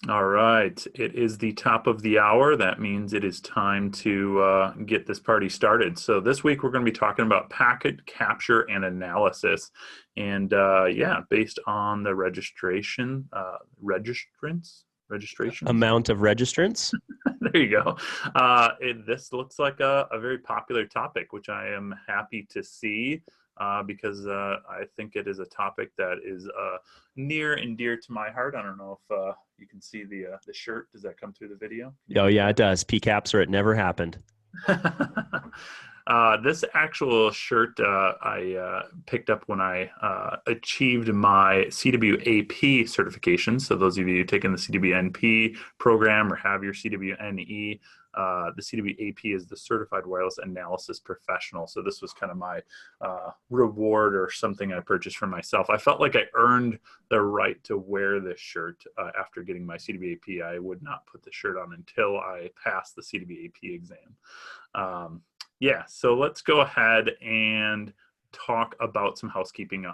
All right, it is the top of the hour. That means it is time to get this party started. So this week we're going to be talking about packet capture and analysis, and yeah, based on the registrations. Amount of registrants. There you go. This looks like a very popular topic, which I am happy to see because I think it is a topic that is near and dear to my heart. I don't know if you can see the shirt. Does that come through the video? Oh yeah, it does. PCAPs or it never happened. This actual shirt I picked up when I achieved my CWAP certification. So those of you taking the CWNP program or have your CWNE, the CWAP is the Certified Wireless Analysis Professional. So this was kind of my reward or something I purchased for myself. I felt like I earned the right to wear this shirt after getting my CWAP. I would not put the shirt on until I passed the CWAP exam. Yeah, so let's go ahead and talk about some housekeeping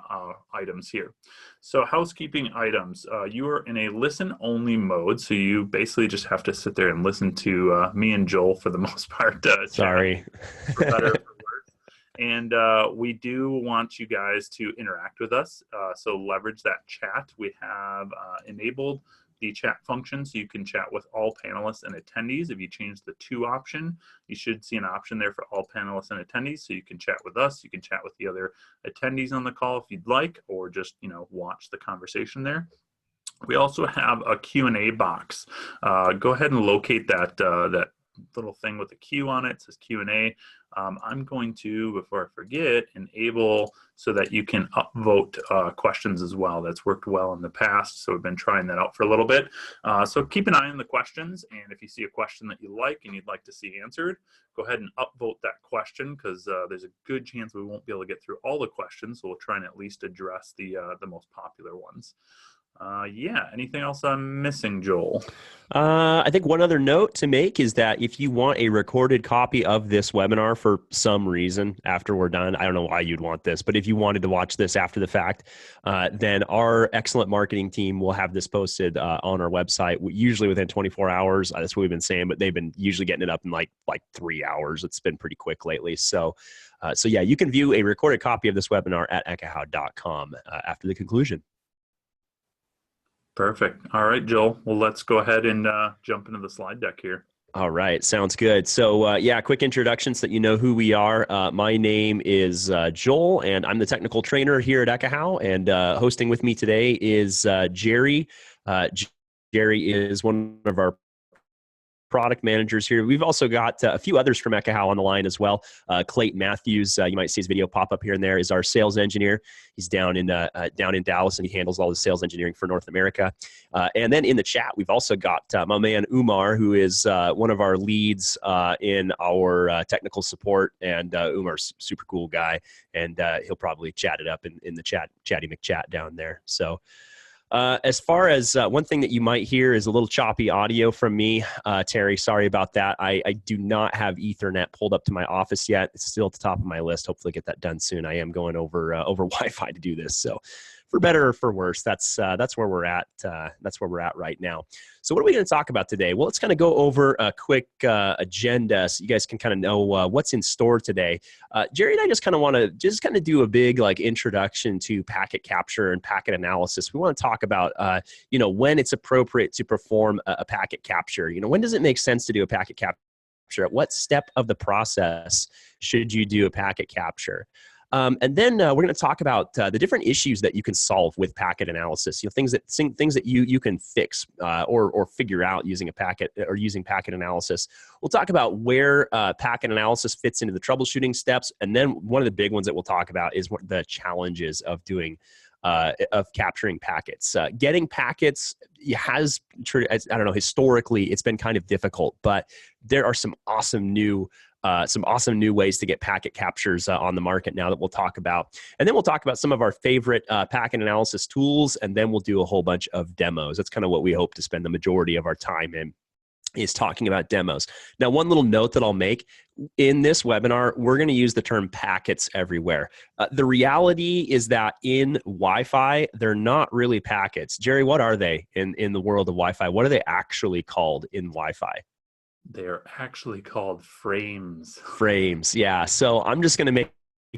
items here. So housekeeping items, you are in a listen-only mode, so you basically just have to sit there and listen to me and Joel for the most part. Sorry. For better or for worse. And we do want you guys to interact with us, so leverage that chat. We have enabled the chat function so you can chat with all panelists and attendees. If you change the to option, you should see an option there for all panelists and attendees, so you can chat with us, you can chat with the other attendees on the call if you'd like, or just watch the conversation there. We also have a Q&A box. Go ahead and locate that that little thing with the Q on it. It says Q&A. I'm going to, before I forget, enable so that you can upvote questions as well. That's worked well in the past, so we've been trying that out for a little bit. So keep an eye on the questions, and if you see a question that you like and you'd like to see answered, go ahead and upvote that question, because there's a good chance we won't be able to get through all the questions, so we'll try and at least address the most popular ones. Yeah, anything else I'm missing, Joel? I think one other note to make is that if you want a recorded copy of this webinar for some reason after we're done, I don't know why you'd want this, but if you wanted to watch this after the fact, then our excellent marketing team will have this posted on our website, usually within 24 hours. That's what we've been saying, but they've been usually getting it up in like 3 hours. It's been pretty quick lately. So yeah, you can view a recorded copy of this webinar at ekahau.com after the conclusion. Perfect. All right, Joel. Well, let's go ahead and jump into the slide deck here. All right. Sounds good. So yeah, quick introduction so that you know who we are. My name is Joel, and I'm the technical trainer here at Ekahau. And hosting with me today is Jerry. Jerry is one of our product managers here. We've also got a few others from Ekahau on the line as well. Clayton Matthews, you might see his video pop up here and there, is our sales engineer. He's down in Dallas, and he handles all the sales engineering for North America. And then in the chat, we've also got my man Umar, who is one of our leads in our technical support. And Umar's a super cool guy, and he'll probably chat it up in the chatty McChat down there. So as far as one thing that you might hear is a little choppy audio from me, Terry, sorry about that. I do not have Ethernet pulled up to my office yet. It's still at the top of my list. Hopefully get that done soon. I am going over Wi-Fi to do this. So for better or for worse, that's where we're at. That's where we're at right now. So what are we going to talk about today? Well, let's kind of go over a quick agenda so you guys can kind of know what's in store today. Jerry and I just kind of want to do a big introduction to packet capture and packet analysis. We want to talk about when it's appropriate to perform a packet capture. When does it make sense to do a packet capture? At what step of the process should you do a packet capture? And then we're going to talk about the different issues that you can solve with packet analysis. Things that you can fix or figure out using a packet or using packet analysis. We'll talk about where packet analysis fits into the troubleshooting steps, and then one of the big ones that we'll talk about is what the challenges of doing of capturing packets. Getting packets has, I don't know, historically it's been kind of difficult, but there are some awesome new ways to get packet captures on the market now that we'll talk about. And then we'll talk about some of our favorite packet analysis tools, and then we'll do a whole bunch of demos. That's kind of what we hope to spend the majority of our time in. is talking about demos. Now, one little note that I'll make in this webinar, we're going to use the term packets everywhere. The reality is that in Wi-Fi, they're not really packets. Jerry, what are they in the world of Wi-Fi? What are they actually called in Wi-Fi? They're actually called frames. Frames, yeah. So I'm just going to make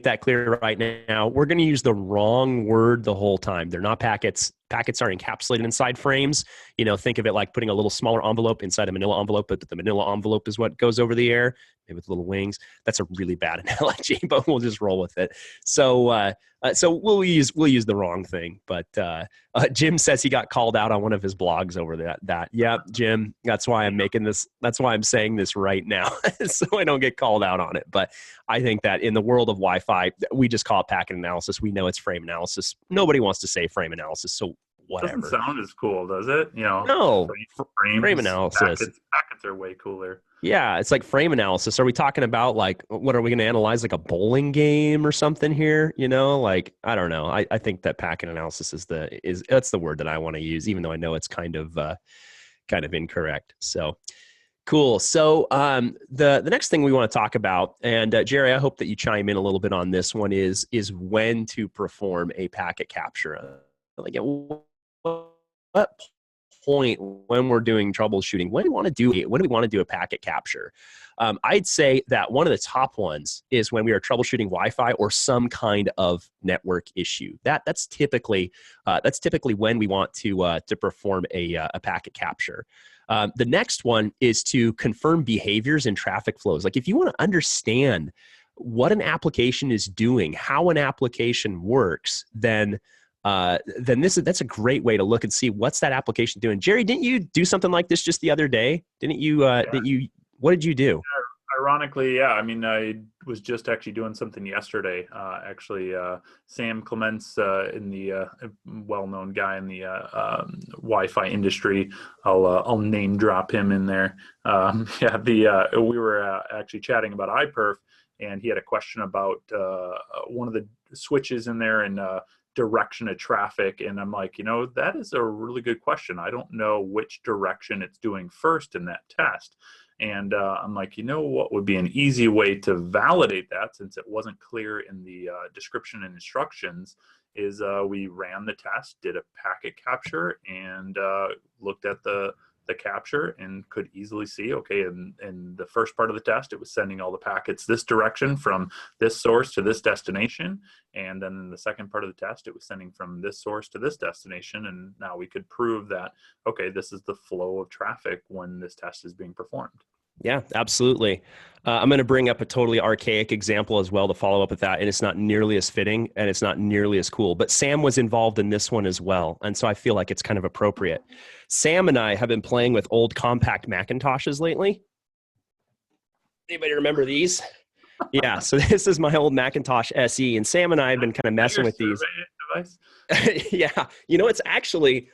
that clear right now. We're going to use the wrong word the whole time. They're not packets. Packets are encapsulated inside frames. You know, think of it like putting a little smaller envelope inside a manila envelope, but the manila envelope is what goes over the air, maybe with little wings. That's a really bad analogy, but we'll just roll with it. So we'll use the wrong thing. But Jim says he got called out on one of his blogs over that. Yep, Jim. That's why I'm making this. That's why I'm saying this right now, so I don't get called out on it. But I think that in the world of Wi-Fi, we just call it packet analysis. We know it's frame analysis. Nobody wants to say frame analysis, so whatever. Doesn't sound as cool, does it? You know, no, frames, frame analysis. Packets are way cooler. Yeah, it's like frame analysis. Are we talking about like, what are we going to analyze, like a bowling game or something here? You know, like, I don't know. I think that packet analysis that's the word that I want to use, even though I know it's kind of incorrect. So cool. So the next thing we want to talk about, and Jerry, I hope that you chime in a little bit on this one, is when to perform a packet capture. Like at what point when we're doing troubleshooting, when do we want to do a packet capture? I'd say that one of the top ones is when we are troubleshooting Wi-Fi or some kind of network issue. That's typically when we want to perform a packet capture. The next one is to confirm behaviors and traffic flows. Like if you want to understand what an application is doing, how an application works, then that's a great way to look and see what's that application doing. Jerry, didn't you do something like this just the other day? Didn't you? What did you do? Ironically, yeah. I mean, I was just actually doing something yesterday. Sam Clements, in the well-known guy in the Wi-Fi industry, I'll name drop him in there. We were actually chatting about iPerf, and he had a question about one of the switches in there and direction of traffic. And I'm like, that is a really good question. I don't know which direction it's doing first in that test. And I'm like, what would be an easy way to validate that, since it wasn't clear in the description and instructions, is we ran the test, did a packet capture, and looked at the capture and could easily see, okay, in the first part of the test, it was sending all the packets this direction from this source to this destination. And then in the second part of the test, it was sending from this source to this destination. And now we could prove that, okay, this is the flow of traffic when this test is being performed. Yeah, absolutely. I'm going to bring up a totally archaic example as well to follow up with that, and it's not nearly as fitting and it's not nearly as cool, but Sam was involved in this one as well, and so I feel like it's kind of appropriate. Sam and I have been playing with old compact Macintoshes lately. Anybody remember these? Yeah, so this is my old Macintosh SE, and Sam and I have been kind of messing with these. Yeah, it's actually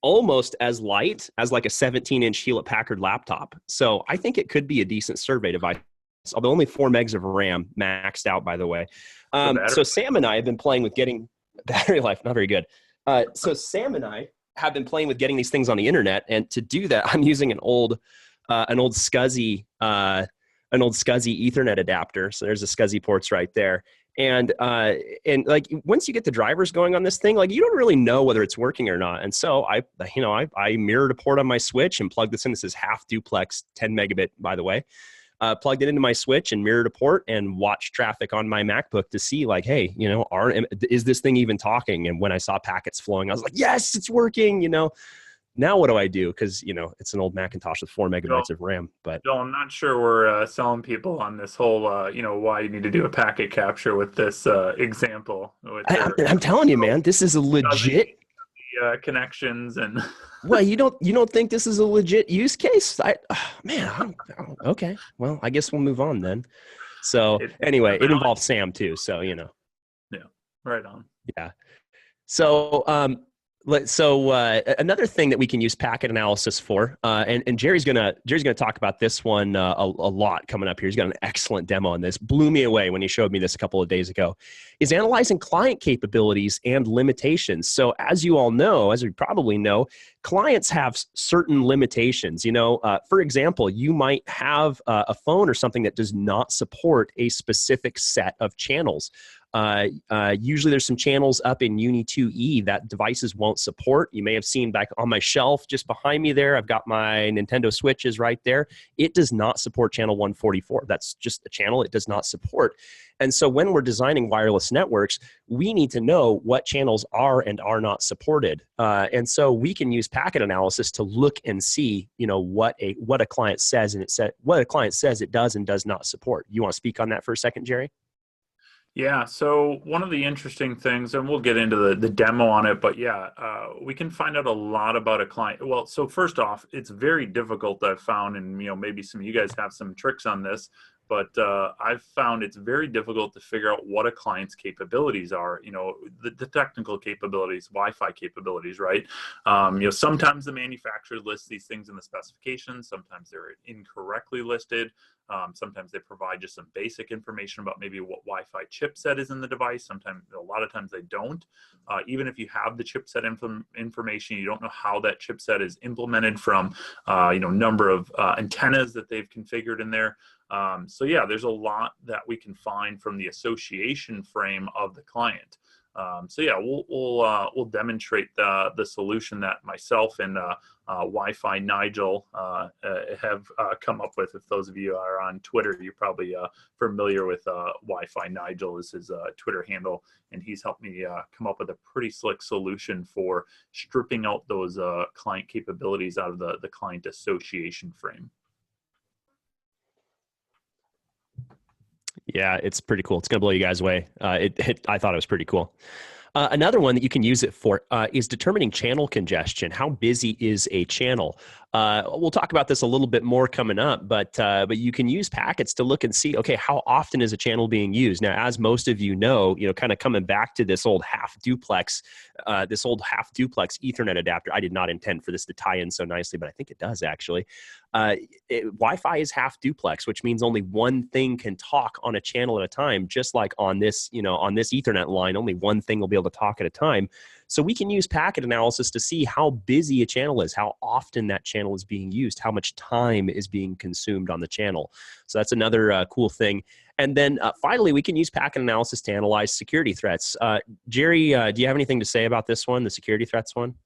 almost as light as like a 17-inch Hewlett-Packard laptop. So I think it could be a decent survey device, although only 4 megs of RAM maxed out, by the way. So Sam and I have been playing with getting battery life, not very good. So Sam and I have been playing with getting these things on the internet. And to do that, I'm using an old SCSI Ethernet adapter. So there's the SCSI ports right there. And like once you get the drivers going on this thing, like you don't really know whether it's working or not. And so I mirrored a port on my switch and plugged this in. This is half duplex, 10 megabit, by the way. Plugged it into my switch and mirrored a port and watched traffic on my MacBook to see like, hey, is this thing even talking? And when I saw packets flowing, I was like, yes, it's working. Now what do I do? Because, it's an old Macintosh with 4 megabytes of RAM. But Joel, I'm not sure we're selling people on this whole, why you need to do a packet capture with this example. I'm telling you, man, this is a legit connections and. Well, you don't think this is a legit use case? Okay. Well, I guess we'll move on then. So anyway, it involves Sam too. So Yeah, right on. Yeah. So So another thing that we can use packet analysis for, and Jerry's gonna talk about this one a lot coming up here. He's got an excellent demo on this. Blew me away when he showed me this a couple of days ago. Is analyzing client capabilities and limitations. So as you all know, as we probably know, clients have certain limitations. For example, you might have a phone or something that does not support a specific set of channels. Usually there's some channels up in Uni 2E that devices won't support. You may have seen back on my shelf just behind me there, I've got my Nintendo Switches right there. It does not support channel 144. That's just a channel it does not support. And so when we're designing wireless networks, we need to know what channels are and are not supported. And so we can use packet analysis to look and see, what a client says what a client says it does and does not support. You want to speak on that for a second, Jerry? Yeah, so one of the interesting things, and we'll get into the demo on it, but yeah, we can find out a lot about a client. Well, so first off, it's very difficult, I've found, and maybe some of you guys have some tricks on this, but I've found it's very difficult to figure out what a client's capabilities are, the technical capabilities, Wi-Fi capabilities, right? Sometimes the manufacturer lists these things in the specifications, sometimes they're incorrectly listed. Sometimes they provide just some basic information about maybe what Wi-Fi chipset is in the device. Sometimes, a lot of times they don't. Even if you have the chipset information, you don't know how that chipset is implemented from, number of antennas that they've configured in there. So yeah, there's a lot that we can find from the association frame of the client. So yeah, we'll demonstrate the solution that myself and Wi-Fi Nigel have come up with. If those of you are on Twitter, you're probably familiar with Wi-Fi Nigel is his Twitter handle, and he's helped me come up with a pretty slick solution for stripping out those client capabilities out of the client association frame. Yeah, it's pretty cool. It's going to blow you guys away. I thought it was pretty cool. Another one that you can use it for is determining channel congestion. How busy is a channel? We'll talk about this a little bit more coming up, but you can use packets to look and see, okay, how often is a channel being used? Now, as most of you know, kind of coming back to this old half duplex Ethernet adapter. I did not intend for this to tie in so nicely, but I think it does actually. Wi-Fi is half duplex, which means only one thing can talk on a channel at a time, just like on this, on this Ethernet line, only one thing will be able to talk at a time. So we can use packet analysis to see how busy a channel is, how often that channel is being used, how much time is being consumed on the channel. So that's another cool thing. And then finally, we can use packet analysis to analyze security threats. Jerry, do you have anything to say about this one, the security threats one?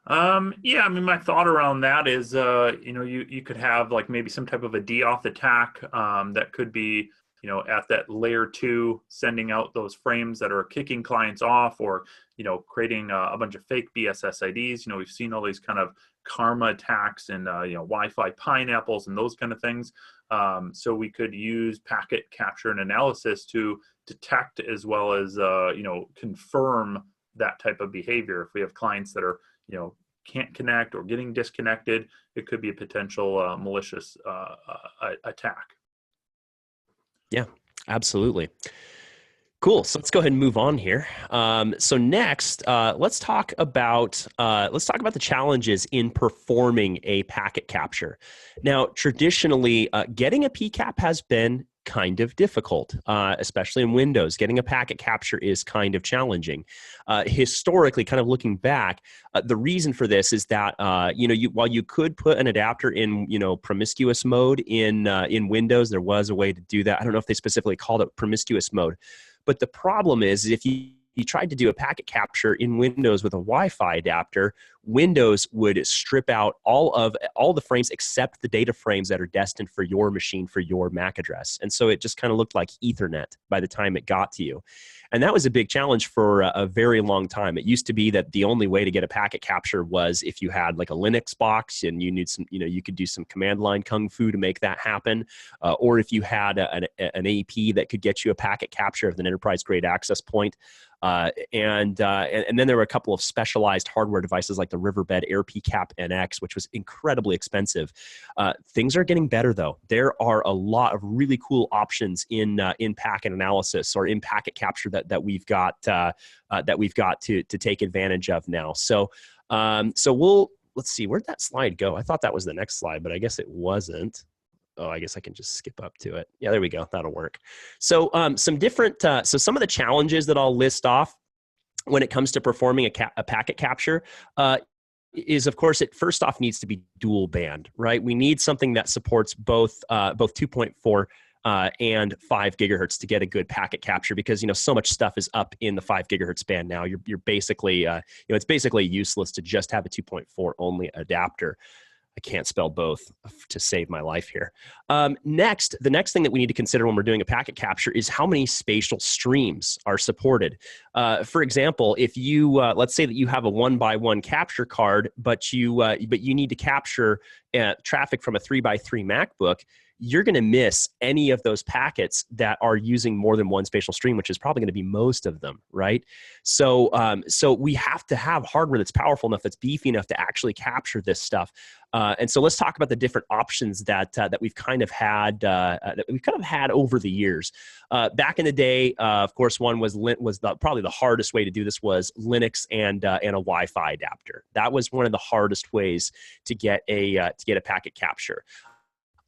Yeah, I mean, my thought around that is, you could have like maybe some type of a DOS attack that could be, at that layer 2, sending out those frames that are kicking clients off, or, creating a bunch of fake BSS IDs. We've seen all these kind of karma attacks and, Wi-Fi pineapples and those kind of things. So we could use packet capture and analysis to detect as well as, confirm that type of behavior. If we have clients that are, can't connect or getting disconnected, it could be a potential malicious attack. Yeah, absolutely. Cool. So let's go ahead and move on here. So next, let's talk about the challenges in performing a packet capture. Now, traditionally, getting a PCAP has been kind of difficult, especially in Windows. Getting a packet capture is kind of challenging. Historically, kind of looking back, the reason for this is that while you could put an adapter in promiscuous mode in Windows, there was a way to do that. I don't know if they specifically called it promiscuous mode, but the problem is if you tried to do a packet capture in Windows with a Wi-Fi adapter, Windows would strip out all the frames except the data frames that are destined for your machine, for your MAC address. And so it just kind of looked like Ethernet by the time it got to you. And that was a big challenge for a very long time. It used to be that the only way to get a packet capture was if you had like a Linux box and you need some, you could do some command line kung fu to make that happen. Or if you had an AP that could get you a packet capture of an enterprise grade access point. And then there were a couple of specialized hardware devices like the the Riverbed Air PCAP NX, which was incredibly expensive. Things are getting better though. There are a lot of really cool options in packet analysis or in packet capture that we've got to take advantage of now. So let's see, where'd that slide go? I thought that was the next slide, but I guess it wasn't. Oh, I guess I can just skip up to it. Yeah, there we go. That'll work. So some different, so some of the challenges that I'll list off when it comes to performing a packet capture is, of course, it first off needs to be dual band, right? We need something that supports both 2.4 and 5 gigahertz to get a good packet capture, because so much stuff is up in the 5 gigahertz band now. You're basically it's basically useless to just have a 2.4 only adapter. I can't spell both to save my life here. The next thing that we need to consider when we're doing a packet capture is how many spatial streams are supported. For example, if you let's say that you have a 1x1 capture card, but you need to capture traffic from a 3x3 MacBook, you're going to miss any of those packets that are using more than one spatial stream, which is probably going to be most of them, right? So we have to have hardware that's powerful enough, that's beefy enough to actually capture this stuff. And so let's talk about the different options that we've kind of had over the years. Back in the day, of course, one was probably the hardest way to do this was Linux and a Wi-Fi adapter. That was one of the hardest ways to get a packet capture.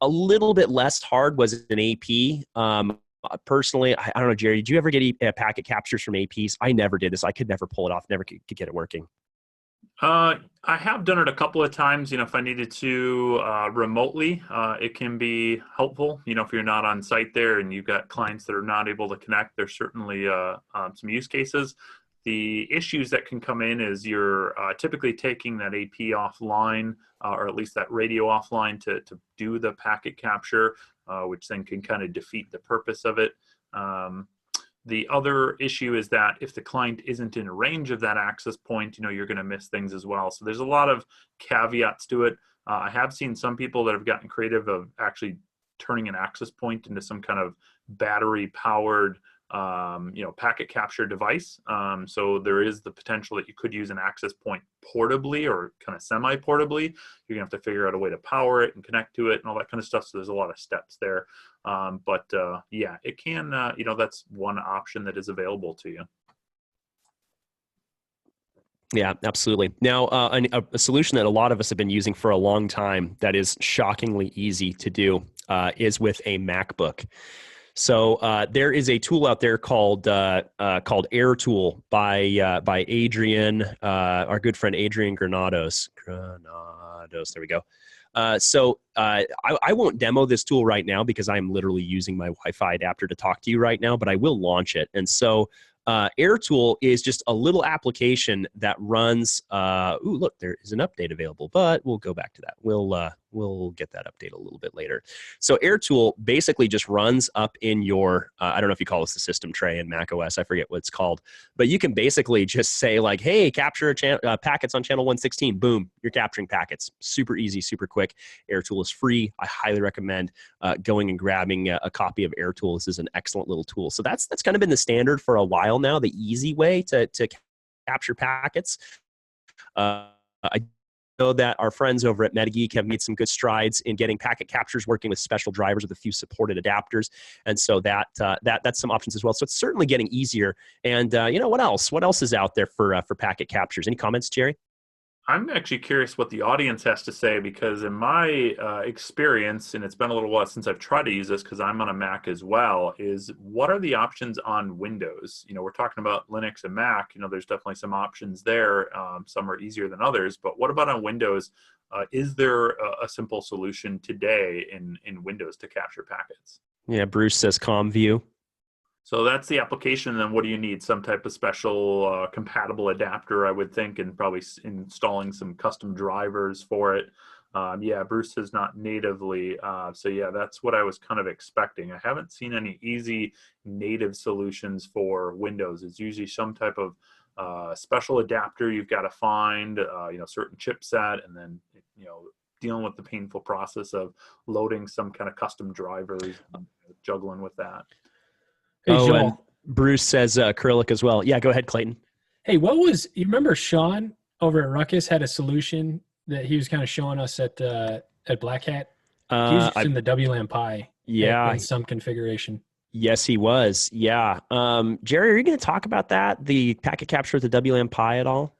A little bit less hard was an AP. Personally, I don't know, Jerry, did you ever get packet captures from APs? I never did this. I could never pull it off, never could get it working. I have done it a couple of times. If I needed to remotely, it can be helpful. If you're not on site there and you've got clients that are not able to connect, there's certainly some use cases. The issues that can come in is you're typically taking that AP offline, or at least that radio offline to do the packet capture, which then can kind of defeat the purpose of it. The other issue is that if the client isn't in range of that access point, you're going to miss things as well. So there's a lot of caveats to it. I have seen some people that have gotten creative of actually turning an access point into some kind of battery-powered packet capture device. So there is the potential that you could use an access point portably or kind of semi-portably. You're gonna have to figure out a way to power it and connect to it and all that kind of stuff. So there's a lot of steps there. Yeah, it can, that's one option that is available to you. Yeah, absolutely. Now, a solution that a lot of us have been using for a long time that is shockingly easy to do is with a MacBook. So there is a tool out there called AirTool by Adrian, our good friend Adrian Granados. There we go. I won't demo this tool right now because I'm literally using my Wi-Fi adapter to talk to you right now, but I will launch it. And so AirTool is just a little application that runs. Look, there is an update available, but we'll go back to that. We'll get that update a little bit later. So AirTool basically just runs up in your, I don't know if you call this the system tray in Mac OS, I forget what it's called, but you can basically just say like, hey, capture packets on channel 116, boom, you're capturing packets. Super easy, super quick. AirTool is free. I highly recommend going and grabbing a copy of AirTool. This is an excellent little tool. So that's kind of been the standard for a while now, the easy way to capture packets. I know that our friends over at MetaGeek have made some good strides in getting packet captures working with special drivers with a few supported adapters, and so that's some options as well. So it's certainly getting easier. And what else? What else is out there for packet captures? Any comments, Jerry? I'm actually curious what the audience has to say, because in my experience, and it's been a little while since I've tried to use this because I'm on a Mac as well, is what are the options on Windows? We're talking about Linux and Mac. There's definitely some options there. Some are easier than others, but what about on Windows? Is there a simple solution today in Windows to capture packets? Yeah, Bruce says ComView. So that's the application. And then what do you need? Some type of special compatible adapter, I would think, and probably installing some custom drivers for it. Yeah, Bruce is not natively. So yeah, that's what I was kind of expecting. I haven't seen any easy native solutions for Windows. It's usually some type of special adapter you've got to find, certain chipset, and then, dealing with the painful process of loading some kind of custom drivers and juggling with that. Hey, Joel. And Bruce says acrylic as well. Yeah, go ahead, Clayton. Hey, you remember Sean over at Ruckus had a solution that he was kind of showing us at Black Hat. He was I using the WLAN Pi yeah, in some configuration. yes, he was. Yeah. Jerry, are you going to talk about that, the packet capture with the WLAN Pi at all?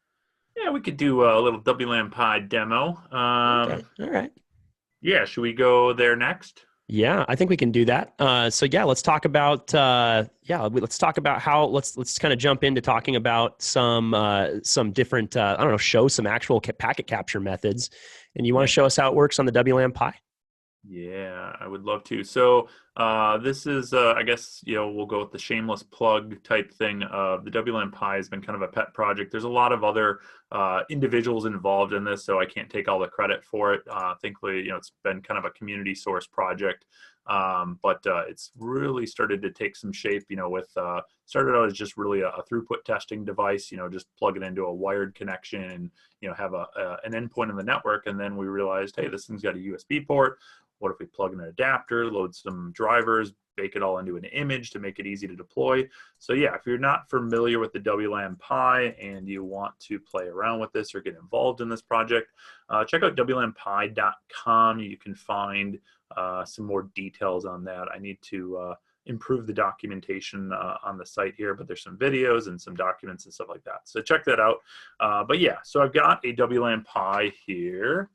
Yeah, we could do a little WLAN Pi demo. Okay. All right. Yeah, should we go there next? Yeah, I think we can do that. So yeah, let's talk about let's talk about how let's kind of jump into talking about some different I don't know, show some actual packet capture methods. And you want to Yeah. show us how it works on the WLAN Pi? Yeah, I would love to. So this is, I guess, we'll go with the shameless plug type thing. The WLAN Pi has been kind of a pet project. There's a lot of other individuals involved in this, so I can't take all the credit for it. Thankfully, it's been kind of a community source project. But it's really started to take some shape, with started out as just really a throughput testing device, just plug it into a wired connection and, have an endpoint in the network. And then we realized, hey, this thing's got a USB port. What if we plug in an adapter, load some drivers, bake it all into an image to make it easy to deploy? So yeah, if you're not familiar with the WLAN Pi and you want to play around with this or get involved in this project, check out WLANPi.com. You can find some more details on that. I need to improve the documentation on the site here, but there's some videos and some documents and stuff like that. So check that out. But yeah, so I've got a WLAN Pi here.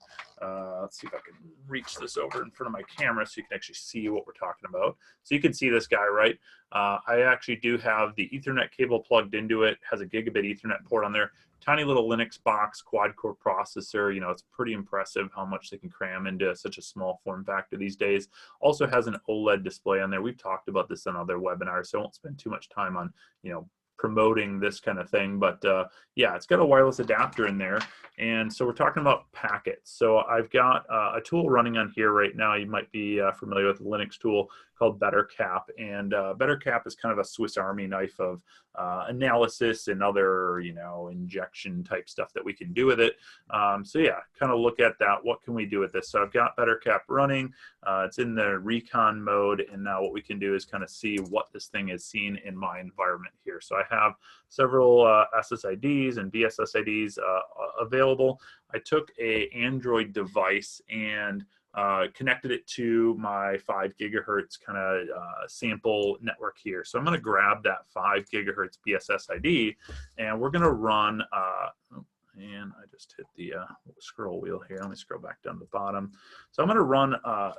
Let's see if I can reach this over in front of my camera so you can actually see what we're talking about. So you can see this guy, right? I actually do have the Ethernet cable plugged into it. Has a gigabit Ethernet port on there. Tiny little Linux box, quad-core processor. It's pretty impressive how much they can cram into such a small form factor these days. Also has an OLED display on there. We've talked about this on other webinars, so I won't spend too much time on, promoting this kind of thing. But yeah, it's got a wireless adapter in there. And so we're talking about packets. So I've got a tool running on here right now. You might be familiar with the Linux tool called BetterCap. And BetterCap is kind of a Swiss Army knife of analysis and other, injection type stuff that we can do with it. So yeah, kind of look at that. What can we do with this? So I've got BetterCap running. It's in the recon mode. And now what we can do is kind of see what this thing is seeing in my environment here. So I have several SSIDs and BSSIDs available. I took a Android device and connected it to my 5 gigahertz kind of sample network here. So I'm going to grab that 5 gigahertz BSSID and we're going to run, and I just hit the scroll wheel here. Let me scroll back down to the bottom. So I'm going to run a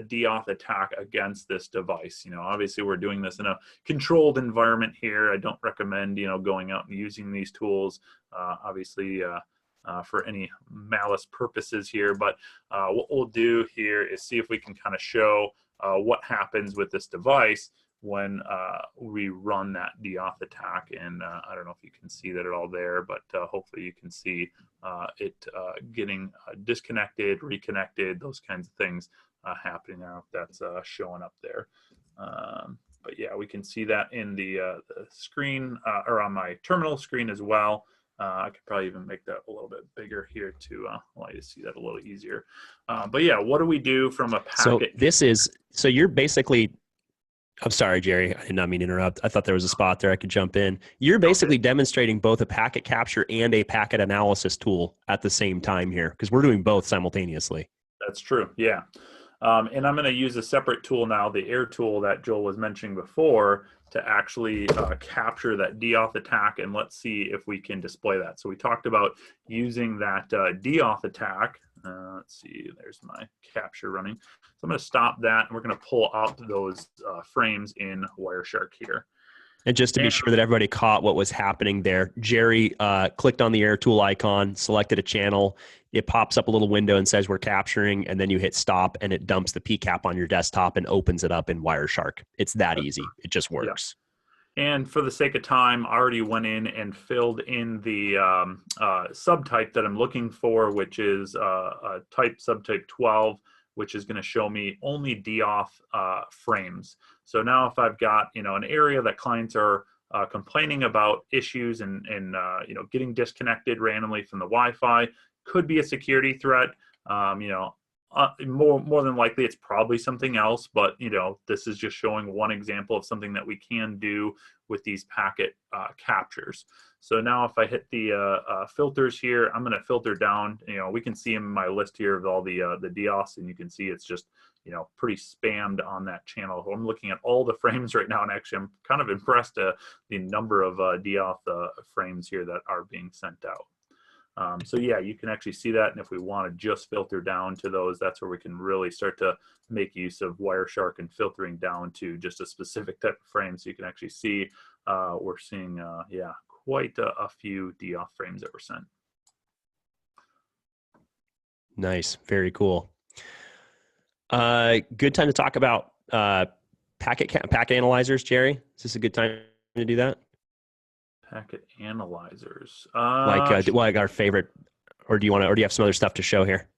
DOS attack against this device. Obviously we're doing this in a controlled environment here. I don't recommend, going out and using these tools, obviously, for any malice purposes here. But what we'll do here is see if we can kind of show what happens with this device when we run that DOS attack. And I don't know if you can see that at all there, but hopefully you can see it getting disconnected, reconnected, those kinds of things happening. Now if that's showing up there. But yeah, we can see that in the screen or on my terminal screen as well. I could probably even make that a little bit bigger here to allow you to see that a little easier. But yeah, what do we do from a packet? So you're basically, I'm sorry, Jerry, I did not mean to interrupt. I thought there was a spot there I could jump in. You're basically demonstrating both a packet capture and a packet analysis tool at the same time here, because we're doing both simultaneously. That's true, yeah. And I'm going to use a separate tool now, the air tool that Joel was mentioning before, to actually capture that DOS attack, and let's see if we can display that. So we talked about using that DOS attack. Let's see, there's my capture running. So I'm going to stop that, and we're going to pull out those frames in Wireshark here. And just to be sure that everybody caught what was happening there, Jerry clicked on the air tool icon, selected a channel. It pops up a little window and says we're capturing, and then you hit stop, and it dumps the PCAP on your desktop and opens it up in Wireshark. It's that easy. It just works. Yeah. And for the sake of time, I already went in and filled in the subtype that I'm looking for, which is subtype 12, which is going to show me only DOS frames. So now if I've got, an area that clients are complaining about issues and getting disconnected randomly from the Wi-Fi, could be a security threat. More than likely it's probably something else, but this is just showing one example of something that we can do with these packet captures. So now if I hit the filters here, I'm going to filter down. We can see in my list here of all the DOS, and you can see it's just pretty spammed on that channel. So I'm looking at all the frames right now, and actually I'm kind of impressed the number of DOS frames here that are being sent out. So yeah, you can actually see that, and if we want to just filter down to those, that's where we can really start to make use of Wireshark and filtering down to just a specific type of frame. So you can actually see we're seeing, yeah, quite a few DOF frames that were sent. Nice, very cool. Good time to talk about packet analyzers, Jerry. Is this a good time to do that? Packet analyzers, like our favorite, or do you have some other stuff to show here?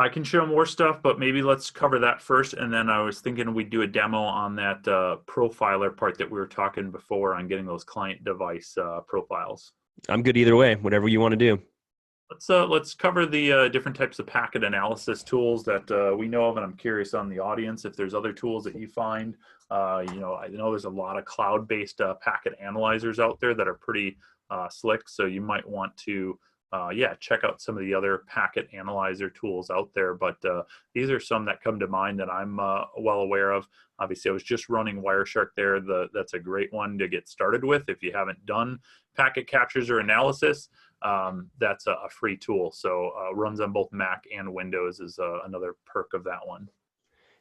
I can show more stuff, but maybe let's cover that first, and then I was thinking we'd do a demo on that profiler part that we were talking before on getting those client device profiles. I'm good either way, whatever you want to do. Let's cover the different types of packet analysis tools that we know of, and I'm curious on the audience if there's other tools that you find. I know there's a lot of cloud-based packet analyzers out there that are pretty slick, so you might want to check out some of the other packet analyzer tools out there. But these are some that come to mind that I'm well aware of. Obviously, I was just running Wireshark there. That's a great one to get started with if you haven't done packet captures or analysis. That's a free tool, so runs on both Mac and Windows is another perk of that one.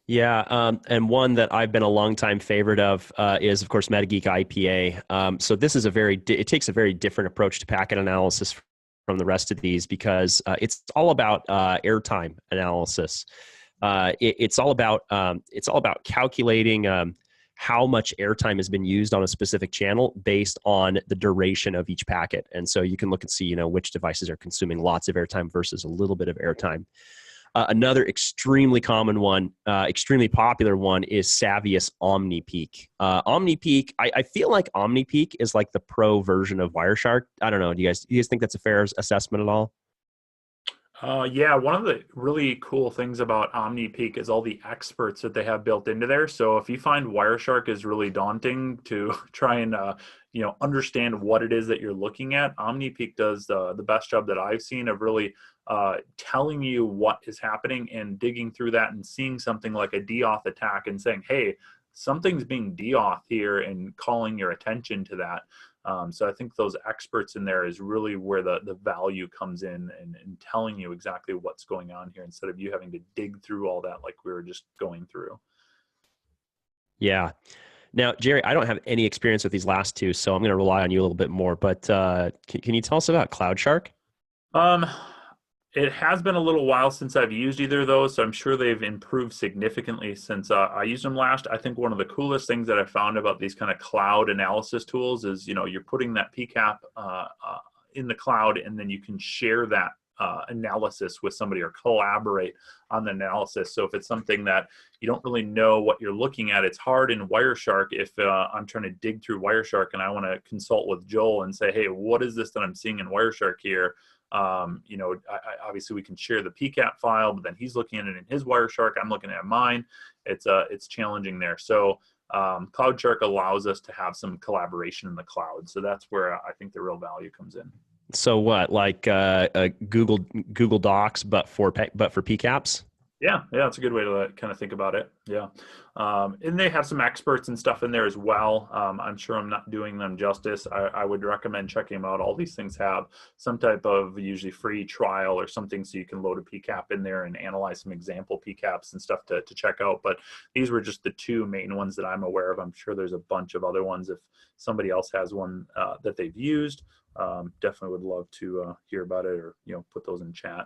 Yeah, and one that I've been a longtime favorite of is, of course, MetaGeek IPA. So this is it takes a very different approach to packet analysis from the rest of these, because it's all about airtime analysis. It's all about calculating how much airtime has been used on a specific channel based on the duration of each packet. And so you can look and see, which devices are consuming lots of airtime versus a little bit of airtime. Another extremely common one, extremely popular one, is Savius OmniPeak. OmniPeak, I feel like OmniPeak is like the pro version of Wireshark. I don't know. Do you guys think that's a fair assessment at all? Yeah, one of the really cool things about OmniPeak is all the experts that they have built into there. So if you find Wireshark is really daunting to try and understand what it is that you're looking at, OmniPeak does the best job that I've seen of really telling you what is happening and digging through that and seeing something like a DAuth attack and saying, hey, something's being DAuth here, and calling your attention to that. So I think those experts in there is really where the value comes in, and telling you exactly what's going on here instead of you having to dig through all that like we were just going through. Yeah. Now, Jerry, I don't have any experience with these last two, so I'm going to rely on you a little bit more. But can you tell us about CloudShark? It has been a little while since I've used either of those, so I'm sure they've improved significantly since I used them last. I think one of the coolest things that I found about these kind of cloud analysis tools is, you're putting that PCAP in the cloud, and then you can share that analysis with somebody or collaborate on the analysis. So if it's something that you don't really know what you're looking at, it's hard in Wireshark. If I'm trying to dig through Wireshark and I want to consult with Joel and say, hey, what is this that I'm seeing in Wireshark here? Obviously we can share the PCAP file, but then he's looking at it in his Wireshark, I'm looking at mine. It's challenging there. So CloudShark allows us to have some collaboration in the cloud. So that's where I think the real value comes in. So what, like Google Docs, but for PCAPs? Yeah, it's a good way to kind of think about it. Yeah, and they have some experts and stuff in there as well. I'm sure I'm not doing them justice. I would recommend checking them out. All these things have some type of usually free trial or something, so you can load a PCAP in there and analyze some example PCAPs and stuff to check out. But these were just the two main ones that I'm aware of. I'm sure there's a bunch of other ones. If somebody else has one that they've used, definitely would love to hear about it, or put those in chat.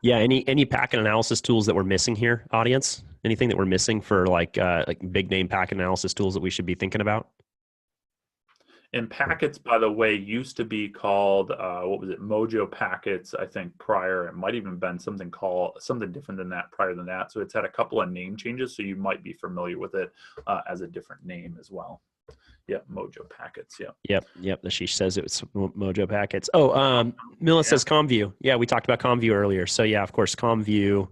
Yeah, any packet analysis tools that we're missing here, audience? Anything that we're missing for like big name packet analysis tools that we should be thinking about? And packets, by the way, used to be called what was it? Mojo packets, I think, prior. It might even been something different than that prior than that. So it's had a couple of name changes, so you might be familiar with it as a different name as well. Yeah, Mojo packets. Yeah. Yep. She says it was Mojo packets. Oh, Mila says ComView. Yeah, we talked about ComView earlier. So yeah, of course, ComView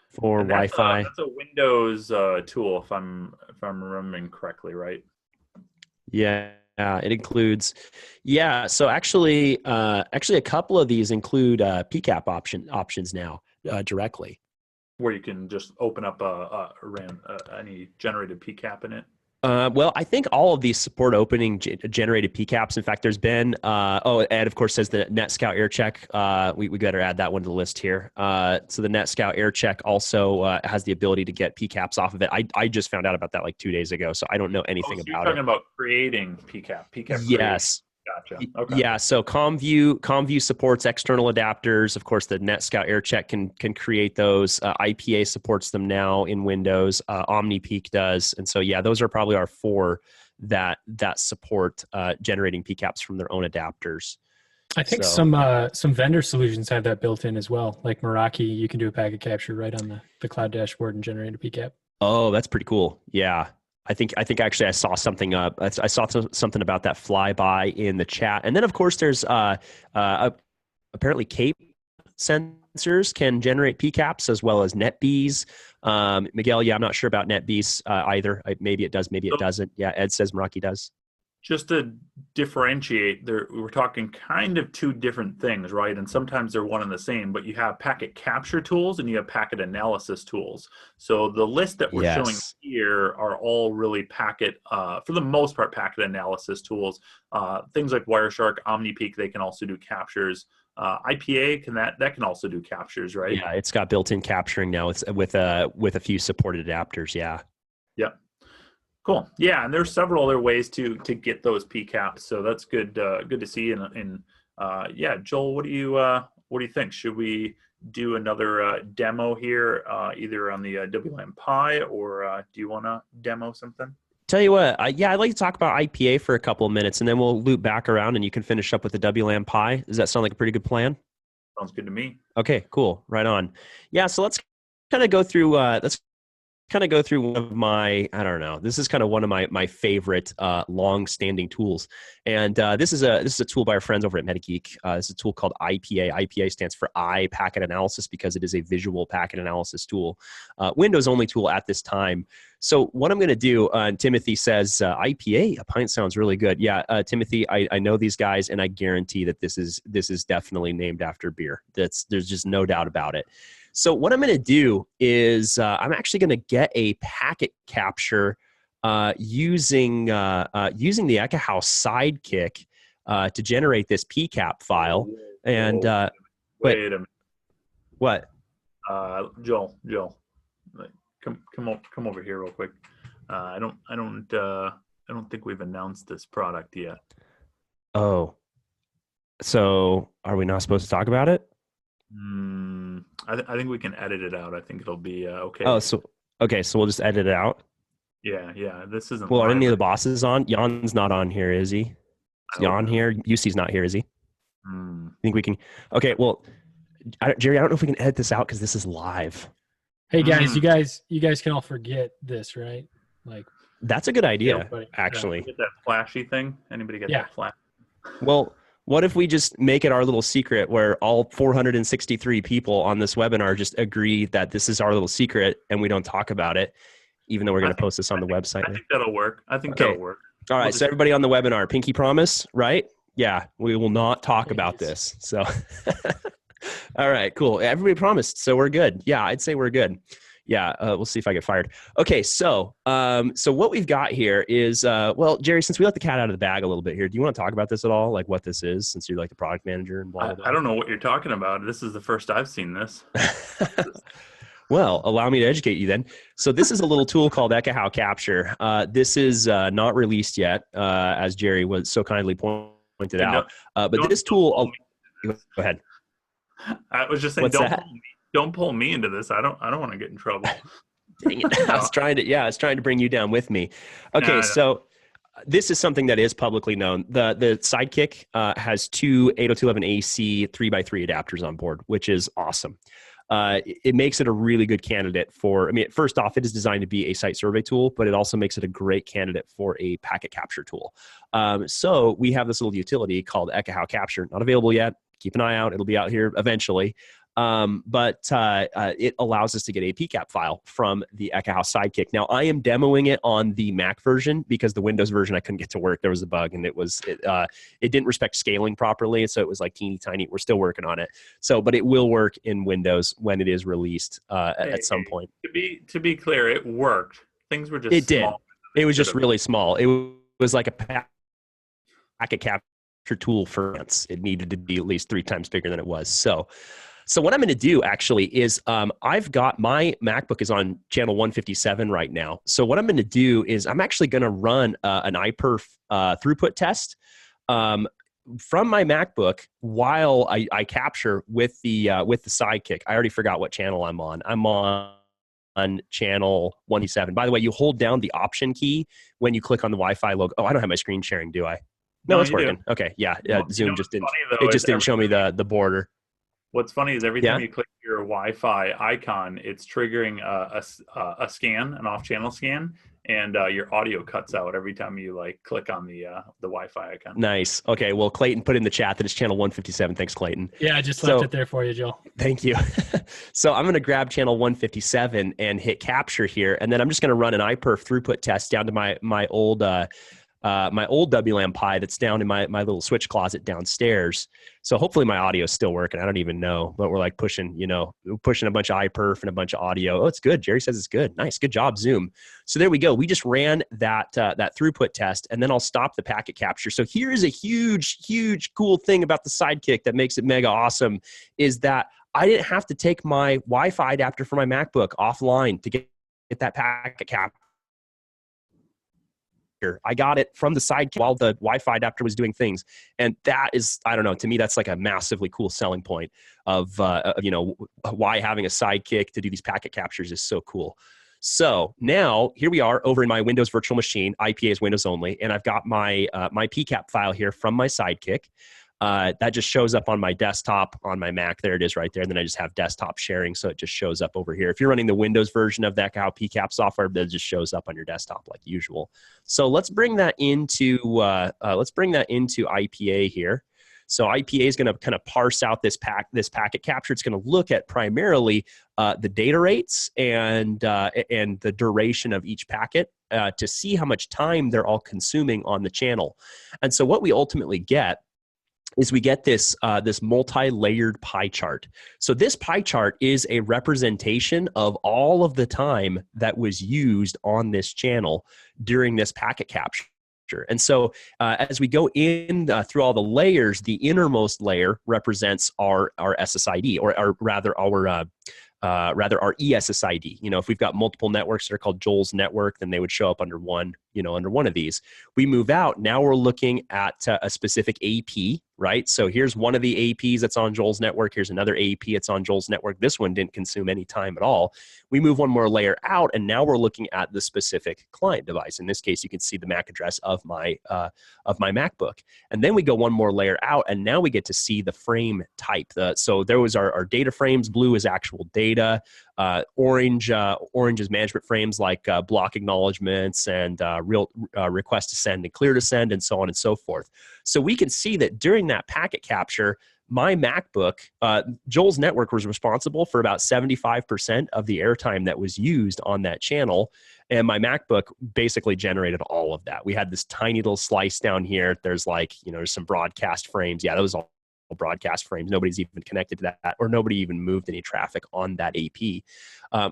for Wi-Fi. That's a Windows tool, if I'm remembering correctly, right? Yeah, it includes. Yeah, so actually, a couple of these include PCAP options now directly. Where you can just open up any generated PCAP in it. Well, I think all of these support opening generated PCAPs. In fact, there's been, Ed, of course, says the NetScout AirCheck. We better add that one to the list here. So the NetScout AirCheck also has the ability to get PCAPs off of it. I just found out about that like 2 days ago, so I don't know anything so about you're talking about creating PCAP. Yes. Gotcha. Okay. Yeah, so ComView supports external adapters. Of course, the NetScout AirCheck can create those. IPA supports them now in Windows. OmniPeak does, and so yeah, those are probably our 4 that support generating PCAPs from their own adapters. I think some vendor solutions have that built in as well. Like Meraki, you can do a packet capture right on the cloud dashboard and generate a PCAP. Oh, that's pretty cool. Yeah. I think actually I saw something I saw something about that flyby in the chat. And then of course there's apparently CAPE sensors can generate PCAPs as well as NetBees. Miguel, yeah, I'm not sure about NetBees either. Maybe it does, maybe it doesn't. Yeah, Ed says Meraki does. Just to differentiate, we're talking kind of 2 different things, right? And sometimes they're one and the same, but you have packet capture tools and you have packet analysis tools. So the list that we're showing here are all really packet, for the most part, packet analysis tools. Things like Wireshark, OmniPeak, they can also do captures. IPA that can also do captures, right? Yeah, it's got built-in capturing now. It's with a few supported adapters. Yeah. Yep. Cool. Yeah, and there's several other ways to get those PCAPs, so that's good. Good to see. And yeah, Joel, what do you think? Should we do another demo here, either on the WLAN Pi, or do you want to demo something? Tell you what, I'd like to talk about IPA for a couple of minutes, and then we'll loop back around, and you can finish up with the WLAN Pi. Does that sound like a pretty good plan? Sounds good to me. Okay, cool. Right on. Yeah, so let's kind of go through. One of my, I don't know, this is kind of one of my favorite long-standing tools. And this is a tool by our friends over at MetaGeek. This is a tool called IPA. IPA stands for packet analysis because it is a visual packet analysis tool. Windows only tool at this time. So what I'm going to do, Timothy says, IPA, a pint sounds really good. Yeah, Timothy, I know these guys, and I guarantee that this is definitely named after beer. There's just no doubt about it. So what I'm going to do is I'm actually going to get a packet capture using the Ekahau Sidekick to generate this PCAP file. And wait a minute. What? Joel, come over here real quick. I don't think we've announced this product yet. Oh, so are we not supposed to talk about it? I think we can edit it out. I think it'll be okay. Oh, so we'll just edit it out. Yeah. This isn't. Well, are any of the bosses on? Jan's not on here, is he? Is Jan here? UC's not here, is he? I think we can. Okay, well, Jerry, I don't know if we can edit this out because this is live. Hey guys, you guys can all forget this, right? Like, that's a good idea, actually. Get that flashy thing? Anybody get that flash? Well, what if we just make it our little secret where all 463 people on this webinar just agree that this is our little secret and we don't talk about it, even though we're going to post this on the website? I think that'll work. That'll work. All right, so everybody on the webinar, pinky promise, right? Yeah, we will not talk about this. So, all right, cool. Everybody promised, so we're good. Yeah, I'd say we're good. Yeah, we'll see if I get fired. Okay, so what we've got here is, well, Jerry, since we let the cat out of the bag a little bit here, do you want to talk about this at all? Like what this is, since you're like the product manager and blah, blah, blah. I don't know what you're talking about. This is the first I've seen this. Well, allow me to educate you then. So this is a little tool called Ekahau Capture. This is not released yet, as Jerry was so kindly pointed out. But this tool, go ahead. I was just saying, don't pull me into this. I don't want to get in trouble. Dang it. I was trying to bring you down with me. Okay, so this is something that is publicly known. The Sidekick has 2 802.11ac 3x3 adapters on board, which is awesome. It makes it a really good candidate for, first off, it is designed to be a site survey tool, but it also makes it a great candidate for a packet capture tool. So we have this little utility called Ekahau Capture, not available yet. Keep an eye out. It'll be out here eventually. It allows us to get a PCAP file from the Ekahau Sidekick. Now, I am demoing it on the Mac version because the Windows version I couldn't get to work. There was a bug, and it didn't respect scaling properly, so it was like teeny tiny. We're still working on it. So, but it will work in Windows when it is released at some point. To be clear, it worked. Things were just small. It was just really small. It was like a packet capture tool for ants. It needed to be at least 3 times bigger than it was. So what I'm going to do actually is I've got my MacBook is on channel 157 right now. So what I'm going to do is I'm actually going to run an iPerf throughput test from my MacBook while I capture with the Sidekick. I already forgot what channel I'm on. I'm on channel 157. By the way, you hold down the Option key when you click on the Wi-Fi logo. Oh, I don't have my screen sharing, do I? No, it's working. Do. Okay, yeah. Zoom just didn't. It just didn't show me the border. What's funny is every time you click your Wi-Fi icon, it's triggering a scan, an off-channel scan, and your audio cuts out every time you click on the Wi-Fi icon. Nice. Okay. Well, Clayton put in the chat that it's channel 157. Thanks, Clayton. Yeah, I just left it there for you, Joel. Thank you. So I'm going to grab channel 157 and hit capture here, and then I'm just going to run an iPerf throughput test down to my old WLAN Pi that's down in my little switch closet downstairs. So hopefully my audio is still working. I don't even know, but we're pushing a bunch of iPerf and a bunch of audio. Oh, it's good. Jerry says it's good. Nice. Good job, Zoom. So there we go. We just ran that throughput test, and then I'll stop the packet capture. So here is a huge cool thing about the Sidekick that makes it mega awesome is that I didn't have to take my Wi-Fi adapter for my MacBook offline to get that packet capture. I got it from the Sidekick while the Wi-Fi adapter was doing things. And that is, I don't know, to me, that's like a massively cool selling point of why having a Sidekick to do these packet captures is so cool. So now here we are over in my Windows virtual machine. IPA is Windows only. And I've got my PCAP file here from my Sidekick. That just shows up on my desktop on my Mac. There it is right there. And then I just have desktop sharing. So it just shows up over here. If you're running the Windows version of that Ekahau PCAP software, that just shows up on your desktop like usual. So let's bring that into IPA here. So IPA is going to kind of parse out this packet capture. It's going to look at primarily the data rates and the duration of each packet to see how much time they're all consuming on the channel. And so what we ultimately get is we get this multi-layered pie chart. So this pie chart is a representation of all of the time that was used on this channel during this packet capture. And so as we go in through all the layers, the innermost layer represents our SSID, or rather our ESSID. If we've got multiple networks that are called Joel's network, then they would show up under one of these. We move out. Now we're looking at a specific AP, right? So here's one of the APs that's on Joel's network. Here's another AP that's on Joel's network. This one didn't consume any time at all. We move one more layer out, and now we're looking at the specific client device. In this case, you can see the MAC address of my MacBook. And then we go one more layer out, and now we get to see the frame type. So there was our data frames. Blue is actual data. Orange is management frames like block acknowledgements and real request to send and clear to send, and so on and so forth. So we can see that during that packet capture, my MacBook, Joel's network was responsible for about 75% of the airtime that was used on that channel. And my MacBook basically generated all of that. We had this tiny little slice down here. There's there's some broadcast frames. Yeah, that was all broadcast frames. Nobody's even connected to that, or nobody even moved any traffic on that AP.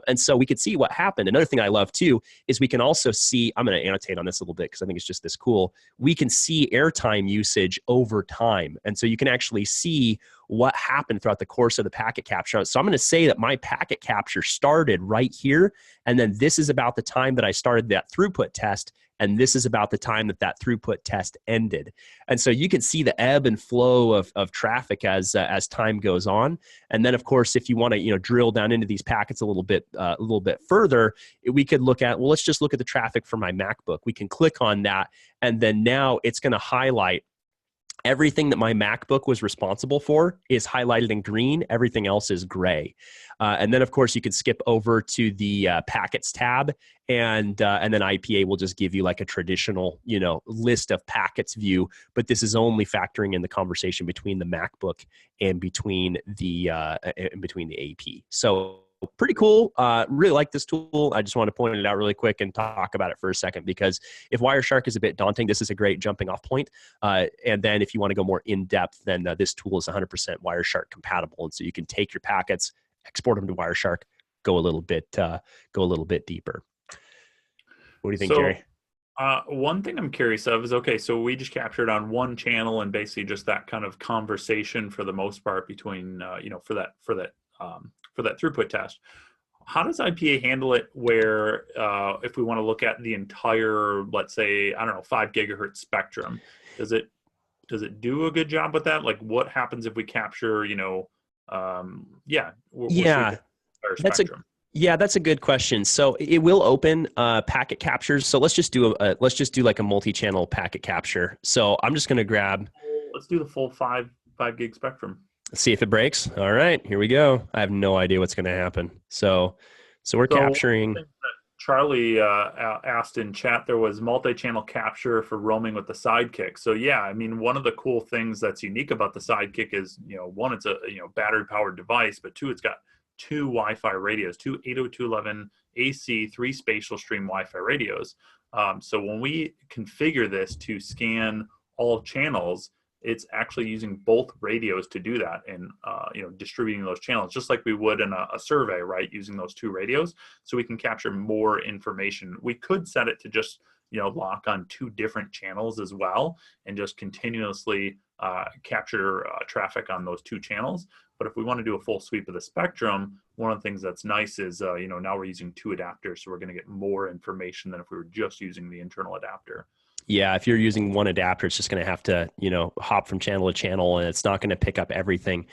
And so we could see what happened. Another thing I love too is we can also see, I'm going to annotate on this a little bit because I think it's just this cool. We can see airtime usage over time. And so you can actually see what happened throughout the course of the packet capture. So I'm going to say that my packet capture started right here. And then this is about the time that I started that throughput test. And this is about the time that throughput test ended. And so you can see the ebb and flow of traffic as time goes on. And then, of course, if you want to drill down into these packets a little bit further, we could look at, let's just look at the traffic for my MacBook. We can click on that, and then now it's going to highlight everything that my MacBook was responsible for is highlighted in green. Everything else is gray. And then, of course, you can skip over to the packets tab, and then IPA will just give you like a traditional, list of packets view. But this is only factoring in the conversation between the MacBook and between the AP. So pretty cool. Really like this tool. I just want to point it out really quick and talk about it for a second, because if Wireshark is a bit daunting, this is a great jumping off point. And then if you want to go more in depth, then this tool is 100% Wireshark compatible. And so you can take your packets, export them to Wireshark, go a little bit deeper. What do you think, Jerry? One thing I'm curious of is, okay, so we just captured on one channel and basically just that kind of conversation for the most part between, for that throughput test. How does IPA handle it where if we want to look at the entire, let's say, 5 gigahertz spectrum, does it do a good job with that? Like, what happens if we capture, that's a good question. So it will open packet captures. So let's just do like a multi-channel packet capture. So I'm just going to grab. Let's do the full 5 gig spectrum. See if it breaks. All right, here we go. I have no idea what's going to happen. So we're capturing. Charlie asked in chat, there was multi-channel capture for roaming with the Sidekick. So yeah, I mean, one of the cool things that's unique about the Sidekick is, one, it's a battery-powered device, but two, it's got 2 Wi-Fi radios, 2 802.11 AC, 3 spatial stream Wi-Fi radios. So when we configure this to scan all channels, it's actually using both radios to do that, and distributing those channels just like we would in a survey, right? Using those 2 radios, so we can capture more information. We could set it to just lock on 2 different channels as well, and just continuously capture traffic on those 2 channels. But if we want to do a full sweep of the spectrum, one of the things that's nice is now we're using 2 adapters, so we're going to get more information than if we were just using the internal adapter. Yeah, if you're using one adapter, it's just going to have to, hop from channel to channel, and it's not going to pick up everything.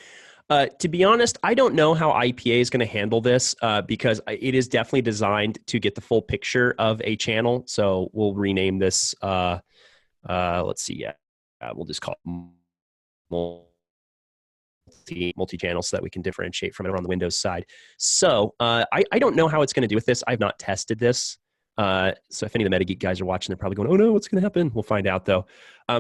To be honest, I don't know how IPA is going to handle this because it is definitely designed to get the full picture of a channel. So we'll rename this, let's see, we'll just call it multi-channel so that we can differentiate from it on the Windows side. So I don't know how it's going to do with this. I've not tested this. So if any of the MetaGeek guys are watching, they're probably going, "Oh no, what's going to happen?" We'll find out though.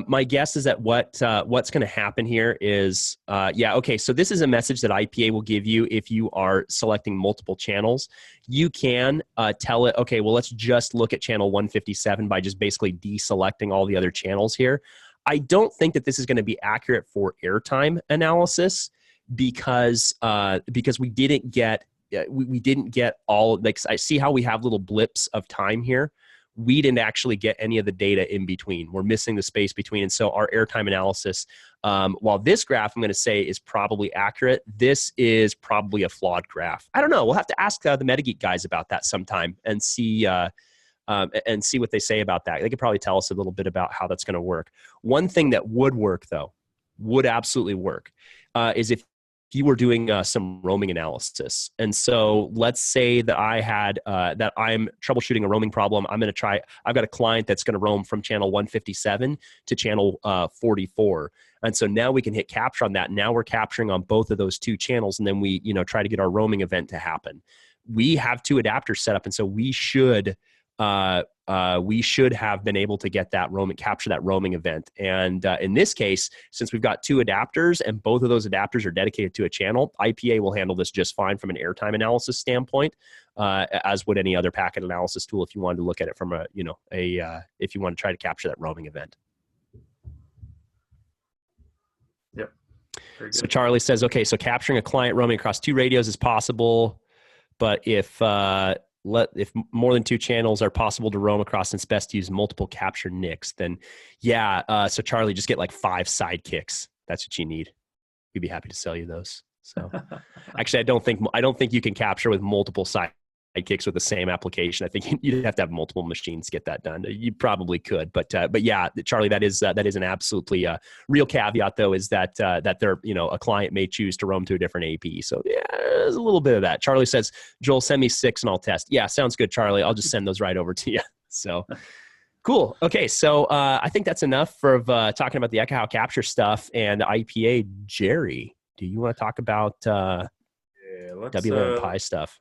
My guess is that what's going to happen here is, okay. So this is a message that IPA will give you if you are selecting multiple channels. You can tell it, okay, well, let's just look at channel 157 by just basically deselecting all the other channels here. I don't think that this is going to be accurate for airtime analysis because we didn't get. We didn't get all, like, I see how we have little blips of time here. We didn't actually get any of the data in between. We're missing the space between. And so our airtime analysis, while this graph I'm going to say is probably accurate, this is probably a flawed graph. I don't know. We'll have to ask the MetaGeek guys about that sometime and see what they say about that. They could probably tell us a little bit about how that's going to work. One thing that would work, though, would absolutely work, is if you were doing some roaming analysis. And so let's say that that I'm troubleshooting a roaming problem. I've got a client that's going to roam from channel 157 to channel 44. And so now we can hit capture on that. Now we're capturing on both of those 2 channels. And then we, try to get our roaming event to happen. We have 2 adapters set up. And so we should have been able to get that capture that roaming event. And in this case, since we've got 2 adapters and both of thif adapters are dedicated to a channel, IPA will handle this just fine from an airtime analysis standpoint, as would any other packet analysis tool if you wanted to look at it from if you want to try to capture that roaming event. Yep. Very good. So Charlie says, okay, so capturing a client roaming across 2 radios is possible, but if more than 2 channels are possible to roam across, and it's best to use multiple capture NICs, then so Charlie, just get like 5 sidekicks. That's what you need. We'd be happy to sell you those. So actually, I don't think you can capture with multiple sidekicks with the same application. I think you'd have to have multiple machines to get that done. You probably could, but yeah, Charlie, that is an absolutely real caveat though, is that they're, a client may choose to roam to a different AP. So yeah, there's a little bit of that. Charlie says, Joel, send me 6 and I'll test. Yeah, sounds good, Charlie. I'll just send those right over to you. So Cool. Okay, so I think that's enough for talking about the Ekahau capture stuff and IPA. Jerry, do you want to talk about Yeah, let's WLAN Pi stuff?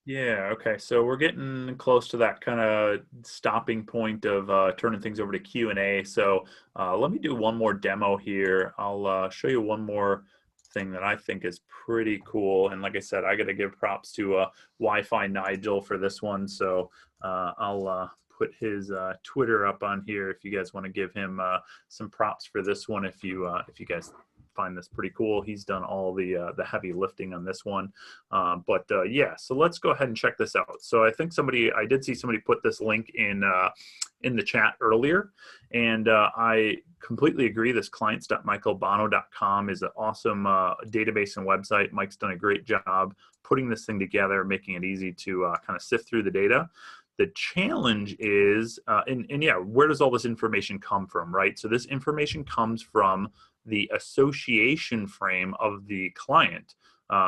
yeah, okay. So we're getting close to that kind of stopping point of turning things over to Q&A. So let me do one more demo here. I'll show you one more thing that I think is pretty cool. And like I said, I got to give props to Wi-Fi Nigel for this one. So I'll put his Twitter up on here if you guys want to give him some props for this one. If you guys find this pretty cool, he's done all the heavy lifting on this one. Yeah, so let's go ahead and check this out. So I think I did see somebody put this link in the chat earlier, and I completely agree. This clients.michaelbano.com is an awesome database and website. Mike's done a great job putting this thing together, making it easy to kind of sift through the data. The challenge is, and yeah, where does all this information come from, right? So this information comes from the association frame of the client.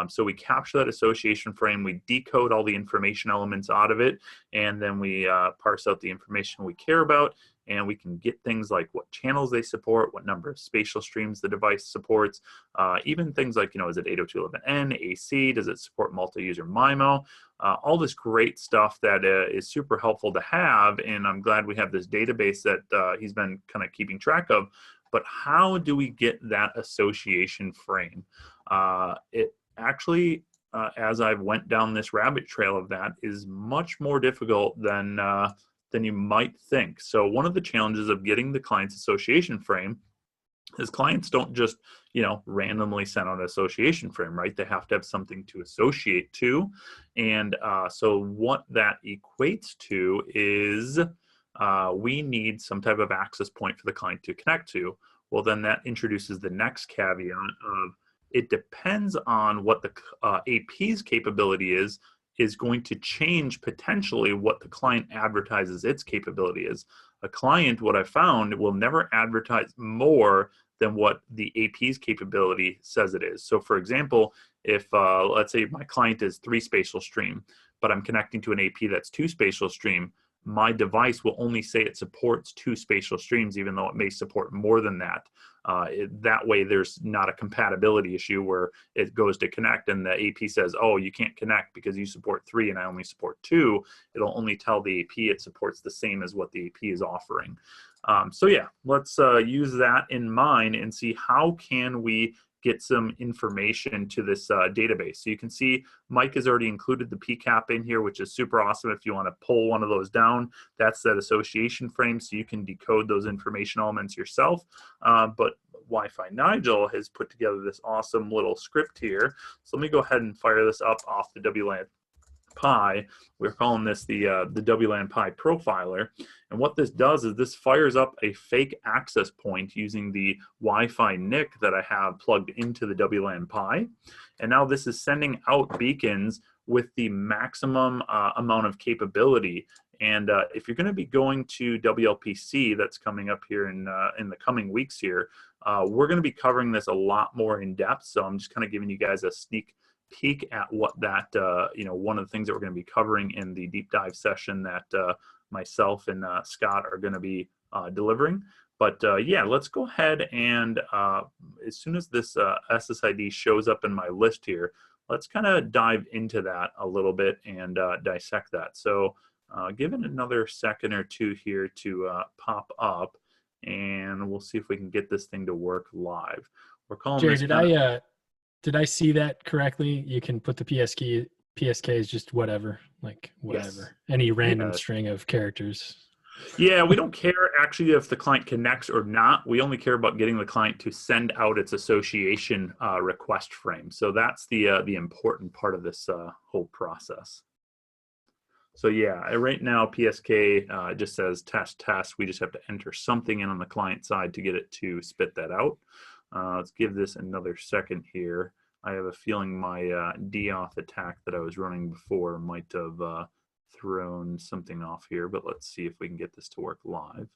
So we capture that association frame, we decode all the information elements out of it, and then we parse out the information we care about, and we can get things like what channels they support, what number of spatial streams the device supports, even things like, is it 802.11n, AC, does it support multi-user MIMO, all this great stuff that is super helpful to have, and I'm glad we have this database that he's been kind of keeping track of. But how do we get that association frame? It actually, as I've went down this rabbit trail of that, is much more difficult than you might think. So one of the challenges of getting the client's association frame is clients don't just, randomly send out an association frame, right? They have to have something to associate to. And so what that equates to is we need some type of access point for the client to connect to. Well, then that introduces the next caveat of it depends on what the AP's capability is going to change potentially what the client advertises its capability is. A client, what I found, will never advertise more than what the AP's capability says it is. So for example, if let's say my client is 3 spatial stream, but I'm connecting to an AP that's 2 spatial stream, my device will only say it supports 2 spatial streams, even though it may support more than that. That way there's not a compatibility issue where it goes to connect and the AP says, oh, you can't connect because you support 3 and I only support 2. It'll only tell the AP it supports the same as what the AP is offering. So yeah, let's use that in mind and see how can we get some information to this database. So you can see Mike has already included the PCAP in here, which is super awesome. If you want to pull one of those down, that's that association frame, so you can decode those information elements yourself. But Wi-Fi Nigel has put together this awesome little script here. So let me go ahead and fire this up off the WLAN Pi. We're calling this the WLAN Pi profiler. And what this does is this fires up a fake access point using the Wi-Fi NIC that I have plugged into the WLAN Pi. And now this is sending out beacons with the maximum amount of capability. And if you're going to be going to WLPC, that's coming up here in the coming weeks here, we're going to be covering this a lot more in depth. So I'm just kind of giving you guys a sneak peek at what that, one of the things that we're going to be covering in the deep dive session that myself and Scott are going to be delivering. But yeah, let's go ahead and as soon as this SSID shows up in my list here, let's kind of dive into that a little bit and dissect that. So give it another second or two here to pop up, and we'll see if we can get this thing to work live. We're calling Jerry, this did I see that correctly? You can put the PSK is just whatever, like whatever, yes. Any random string of characters. Yeah, we don't care actually if the client connects or not. We only care about getting the client to send out its association request frame. So that's the important part of this whole process. So yeah, right now PSK just says test. We just have to enter something in on the client side to get it to spit that out. Let's give this another second here. I have a feeling my DAuth attack that I was running before might have thrown something off here, but let's see if we can get this to work live.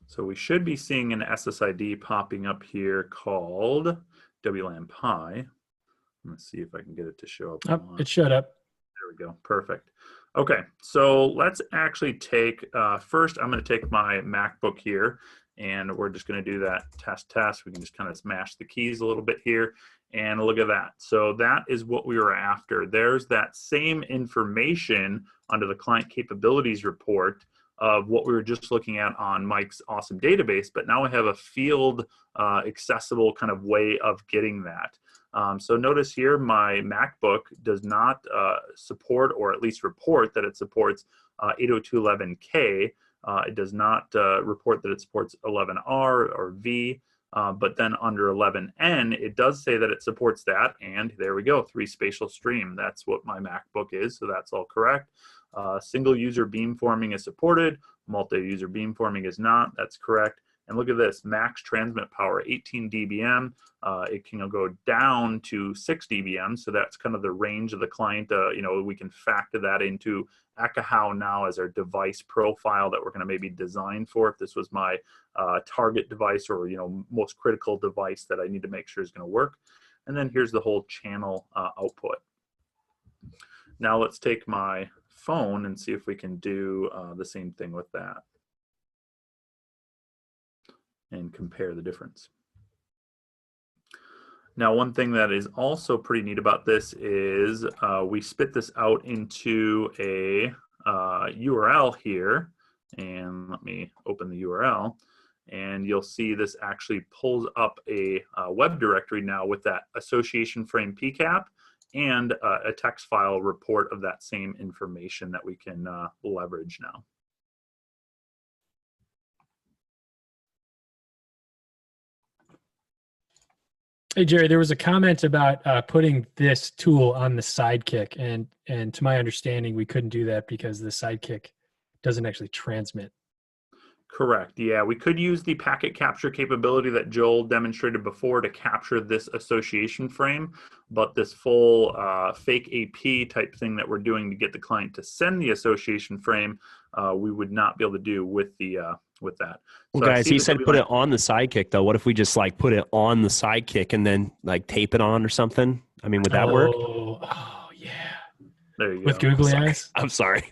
So we should be seeing an SSID popping up here called WLAN Pi. Let's see if I can get it to show up. Oh, it showed up. There we go. Perfect. Okay, so let's actually take, first I'm going to take my MacBook here, and we're just going to do that test. We can just kind of smash the keys a little bit here, and look at that. So that is what we were after. There's that same information under the client capabilities report of what we were just looking at on Mike's awesome database, but now we have a field accessible kind of way of getting that. So notice here, my MacBook does not support, or at least report that it supports 802.11k. It does not report that it supports 11R or V, but then under 11N, it does say that it supports that, and there we go, 3 spatial stream. That's what my MacBook is, so that's all correct. Single user beamforming is supported, multi-user beamforming is not, that's correct. And look at this, max transmit power, 18 dBm. It can go down to 6 dBm, so that's kind of the range of the client. You know, we can factor that into Ekahau now as our device profile that we're going to maybe design for. If this was my target device, or, you know, most critical device that I need to make sure is going to work. And then here's the whole channel output. Now let's take my phone and see if we can do the same thing with that and compare the difference. Now, one thing that is also pretty neat about this is we spit this out into a URL here, and let me open the URL, and you'll see this actually pulls up a web directory now with that association frame PCAP and a text file report of that same information that we can leverage now. Hey, Jerry, there was a comment about putting this tool on the Sidekick, and to my understanding, we couldn't do that because the Sidekick doesn't actually transmit. Correct. Yeah, we could use the packet capture capability that Joel demonstrated before to capture this association frame, but this full fake AP type thing that we're doing to get the client to send the association frame, we would not be able to do with the with that. Well, So guys, he said put it on the Sidekick, though. What if we just like put it on the Sidekick and then like tape it on or something? I mean, would that work? Oh, yeah. There you go. With googly eyes? I'm sorry.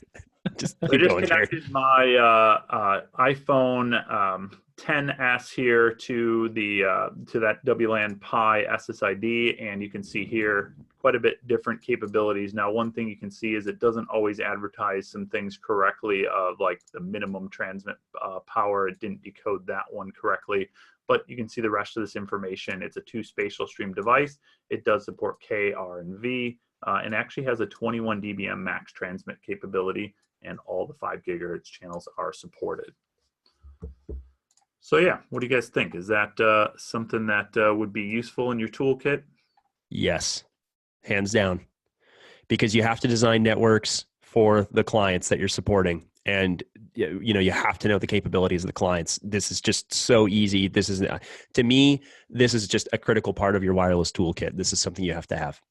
Just I keep just going, Jerry. connected my iPhone 10s here to the to that WLAN Pi SSID, and you can see here quite a bit different capabilities. Now, one thing you can see is it doesn't always advertise some things correctly, like the minimum transmit power. It didn't decode that one correctly, but you can see the rest of this information. It's a 2 spatial stream device. It does support K, R, and V, and actually has a 21 dBm max transmit capability, and all the 5 gigahertz channels are supported. So yeah, what do you guys think? Is that something that would be useful in your toolkit? Yes, hands down, because you have to design networks for the clients that you're supporting, and you know you have to know the capabilities of the clients. This is just so easy. This is, to me, this is just a critical part of your wireless toolkit. This is something you have to have.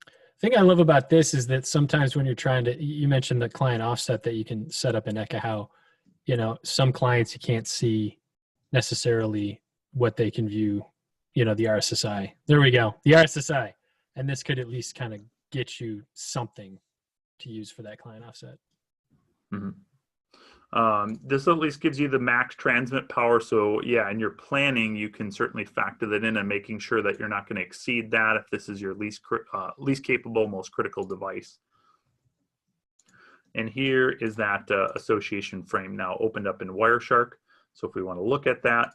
The thing I love about this is that sometimes when you're trying to, you mentioned the client offset that you can set up in Ekahau. You know, some clients you can't see necessarily what they can view, you know, the RSSI. There we go, the RSSI. And this could at least kind of get you something to use for that client offset. Mm-hmm. This at least gives you the max transmit power. So yeah, in your planning, you can certainly factor that in and making sure that you're not going to exceed that if this is your least capable, most critical device. And here is that association frame now opened up in Wireshark. So if we want to look at that,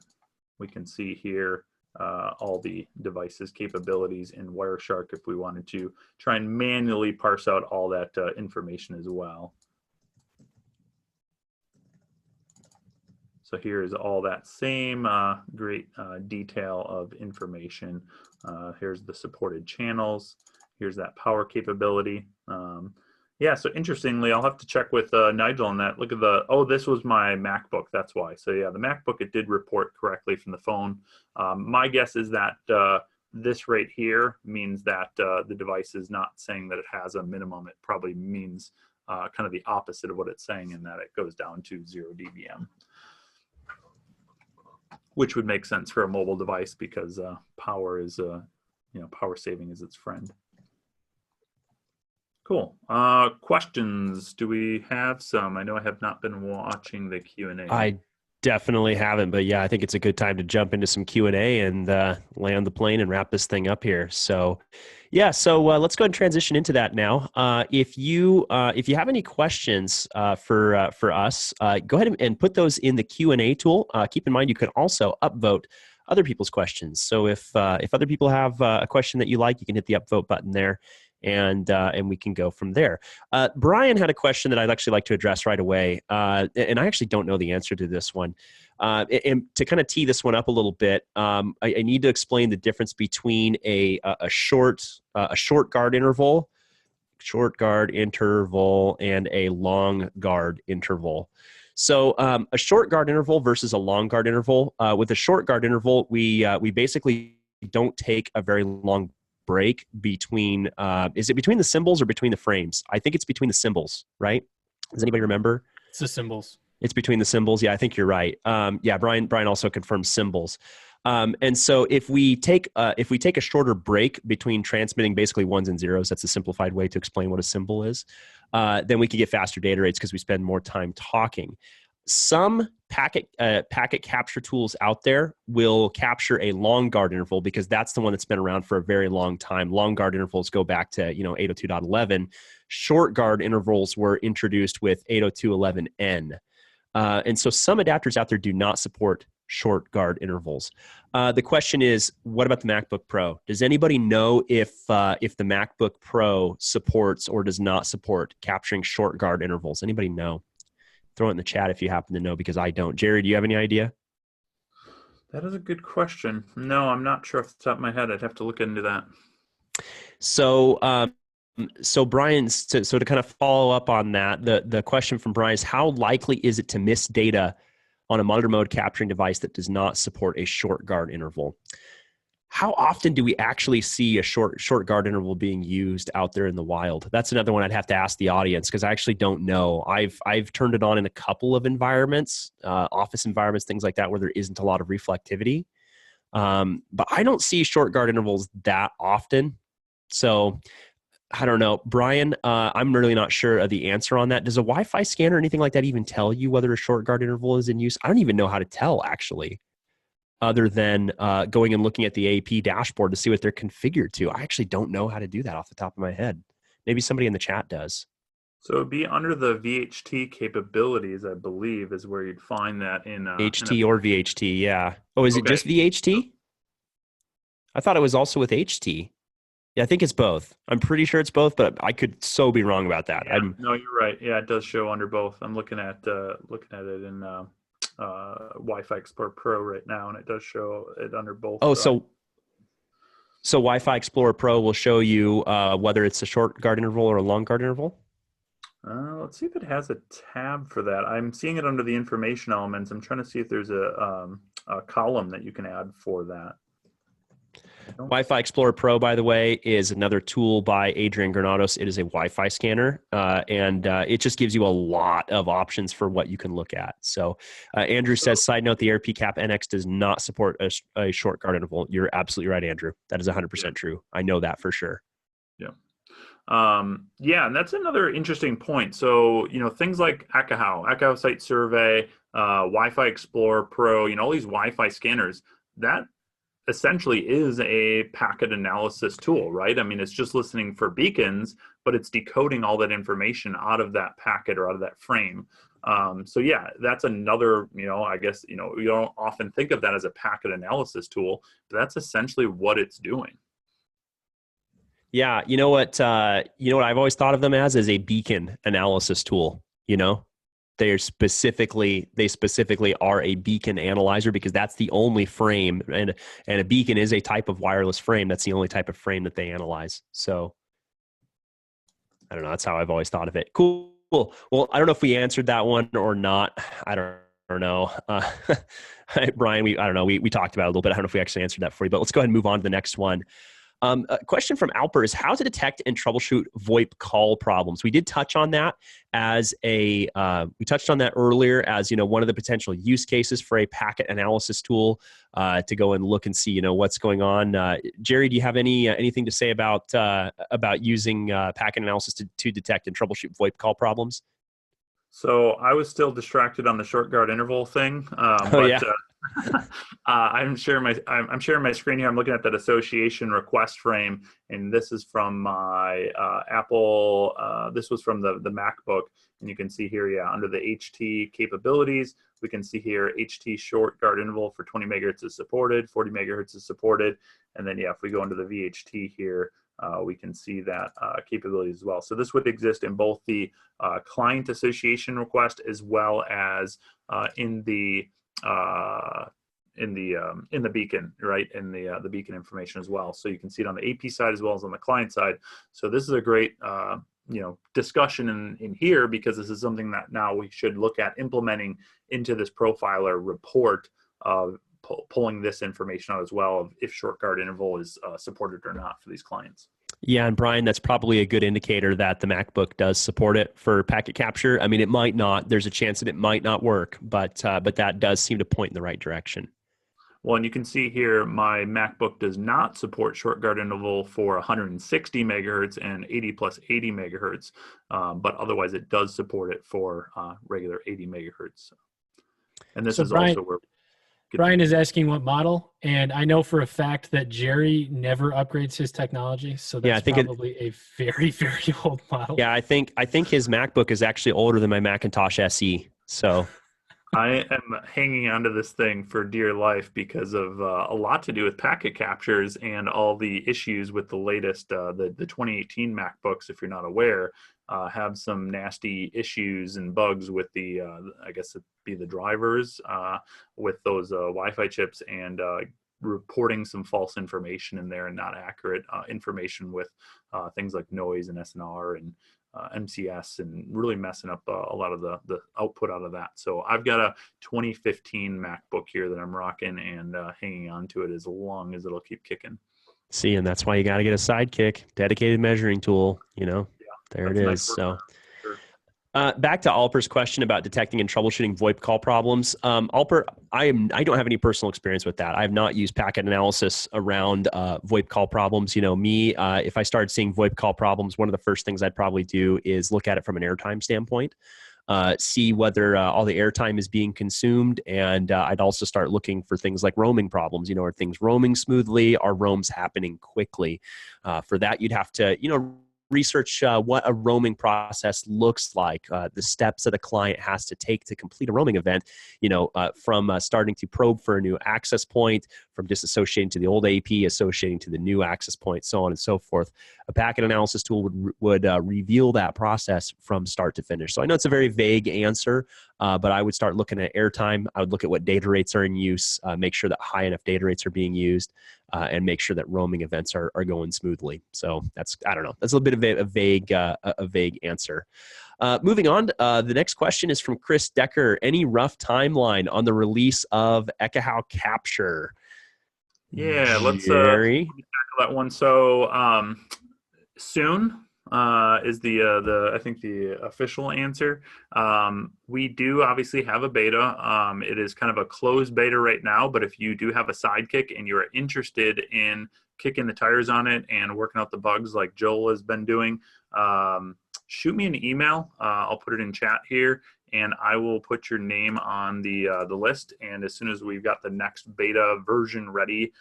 we can see here all the devices capabilities in Wireshark if we wanted to try and manually parse out all that information as well. So here is all that same great detail of information. Here's the supported channels. Here's that power capability. Yeah, so interestingly, I'll have to check with Nigel on that. Look at the, oh, this was my MacBook, that's why. So yeah, the MacBook, it did report correctly from the phone. My guess is that this right here means that the device is not saying that it has a minimum. It probably means kind of the opposite of what it's saying, in that it goes down to 0 dBm. Which would make sense for a mobile device because power is power saving is its friend. Cool. Questions? Do we have some? I know I have not been watching the Q&A. I definitely haven't, but yeah, I think it's a good time to jump into some Q&A and land the plane and wrap this thing up here. So yeah, let's go ahead and transition into that now. If you have any questions for us, go ahead and put those in the Q&A tool. Keep in mind, you can also upvote other people's questions. So if other people have a question that you like, you can hit the upvote button there. And we can go from there. Brian had a question that I'd actually like to address right away, and I actually don't know the answer to this one. And to kind of tee this one up a little bit, I need to explain the difference between a short guard interval, and a long guard interval. So a short guard interval versus a long guard interval. With a short guard interval, we basically don't take a very long break between, is it between the symbols or between the frames? I think it's between the symbols, right? Does anybody remember? It's the symbols. It's between the symbols. Yeah, I think you're right. Yeah, Brian also confirmed symbols. And so if we take a shorter break between transmitting basically ones and zeros, that's a simplified way to explain what a symbol is, then we can get faster data rates because we spend more time talking. Some packet capture tools out there will capture a long guard interval because that's the one that's been around for a very long time. Long guard intervals go back to 802.11. Short guard intervals were introduced with 802.11n. And so some adapters out there do not support short guard intervals. The question is, what about the MacBook Pro? Does anybody know if the MacBook Pro supports or does not support capturing short guard intervals? Anybody know? Throw it in the chat if you happen to know, because I don't. Jerry, do you have any idea? That is a good question. No, I'm not sure off the top of my head. I'd have to look into that. So, Brian, so to kind of follow up on that, the question from Brian is, how likely is it to miss data on a monitor mode capturing device that does not support a short guard interval? How often do we actually see a short guard interval being used out there in the wild? That's another one I'd have to ask the audience because I actually don't know. I've turned it on in a couple of environments, office environments, things like that, where there isn't a lot of reflectivity. But I don't see short guard intervals that often. So I don't know. Brian, I'm really not sure of the answer on that. Does a Wi-Fi scanner or anything like that even tell you whether a short guard interval is in use? I don't even know how to tell, actually, other than going and looking at the AP dashboard to see what they're configured to. I actually don't know how to do that off the top of my head. Maybe somebody in the chat does. So it'd be under the VHT capabilities, I believe, is where you'd find that in HT or VHT, yeah. Oh, is it just VHT? I thought it was also with HT. Yeah, I think it's both. I'm pretty sure it's both, but I could so be wrong about that. Yeah, no, you're right. Yeah, it does show under both. I'm looking at it in Wi-Fi Explorer Pro right now, and it does show it under both. Oh, so Wi-Fi Explorer Pro will show you whether it's a short guard interval or a long guard interval? Let's see if it has a tab for that. I'm seeing it under the information elements. I'm trying to see if there's a column that you can add for that. Wi-Fi Explorer Pro, by the way, is another tool by Adrian Granados. It is a Wi-Fi scanner, and it just gives you a lot of options for what you can look at. So Andrew says, side note, the AirPCAP NX does not support a short guard interval. You're absolutely right, Andrew. That is 100% true. I know that for sure. Yeah. Yeah, and that's another interesting point. So, things like Ekahau Site Survey, Wi-Fi Explorer Pro, all these Wi-Fi scanners, that essentially is a packet analysis tool, right? I mean, it's just listening for beacons, but it's decoding all that information out of that packet or out of that frame. So yeah, that's another, I guess, you don't often think of that as a packet analysis tool, but that's essentially what it's doing. Yeah. You know what I've always thought of them as is a beacon analysis tool, They specifically are a beacon analyzer because that's the only frame, and a beacon is a type of wireless frame. That's the only type of frame that they analyze. So I don't know. That's how I've always thought of it. Cool. Well, I don't know if we answered that one or not. I don't know. Brian, we talked about it a little bit. I don't know if we actually answered that for you, but let's go ahead and move on to the next one. A question from Alper is how to detect and troubleshoot VoIP call problems. We did touch on that as we touched on that earlier as, one of the potential use cases for a packet analysis tool to go and look and see, what's going on. Jerry, do you have anything to say about using packet analysis to detect and troubleshoot VoIP call problems? So I was still distracted on the short guard interval thing, Yeah. I'm sharing my screen here. I'm looking at that association request frame, and this is from my Apple. This was from the MacBook, and you can see here, under the HT capabilities, we can see here HT short guard interval for 20 megahertz is supported, 40 megahertz is supported, and then if we go into the VHT here, we can see that capability as well. So this would exist in both the client association request as well as in the beacon, right? In the beacon information as well. So you can see it on the AP side as well as on the client side. So this is a great discussion in here, because this is something that now we should look at implementing into this profiler report of pulling this information out as well of if short guard interval is supported or not for these clients. Yeah, and Brian, that's probably a good indicator that the MacBook does support it for packet capture. I mean, it might not. There's a chance that it might not work, but that does seem to point in the right direction. Well, and you can see here, my MacBook does not support short guard interval for 160 megahertz and 80 plus 80 megahertz, but otherwise it does support it for regular 80 megahertz. And this is Brian, also where Brian is asking what model, and I know for a fact that Jerry never upgrades his technology, so that's probably a very, very old model. Yeah, I think his MacBook is actually older than my Macintosh SE. So I am hanging onto this thing for dear life because of a lot to do with packet captures and all the issues with the latest, the 2018 MacBooks, if you're not aware, have some nasty issues and bugs with the, I guess it'd be the drivers with those Wi-Fi chips, and reporting some false information in there and not accurate information with things like noise and SNR and MCS, and really messing up a lot of the output out of that. So I've got a 2015 MacBook here that I'm rocking and hanging on to it as long as it'll keep kicking. See, and that's why you got to get a Sidekick, dedicated measuring tool, there it is. So back to Alper's question about detecting and troubleshooting VoIP call problems. Alper, I don't have any personal experience with that. I have not used packet analysis around VoIP call problems. If I started seeing VoIP call problems, one of the first things I'd probably do is look at it from an airtime standpoint, see whether all the airtime is being consumed, and I'd also start looking for things like roaming problems. Are things roaming smoothly? Are roams happening quickly? For that, you'd have to, research what a roaming process looks like, the steps that a client has to take to complete a roaming event, from starting to probe for a new access point, from disassociating to the old AP, associating to the new access point, so on and so forth. A packet analysis tool would reveal that process from start to finish. So I know it's a very vague answer, but I would start looking at airtime. I would look at what data rates are in use, make sure that high enough data rates are being used, and make sure that roaming events are going smoothly. So that's a little bit of a vague answer. Moving on, the next question is from Chris Decker. Any rough timeline on the release of Ekahau Capture? Yeah, let's Jerry? tackle that one. So soon is I think the official answer. We do obviously have a beta. It is kind of a closed beta right now, but if you do have a Sidekick and you're interested in kicking the tires on it and working out the bugs like Joel has been doing, shoot me an email. I'll put it in chat here, and I will put your name on the list. And as soon as we've got the next beta version ready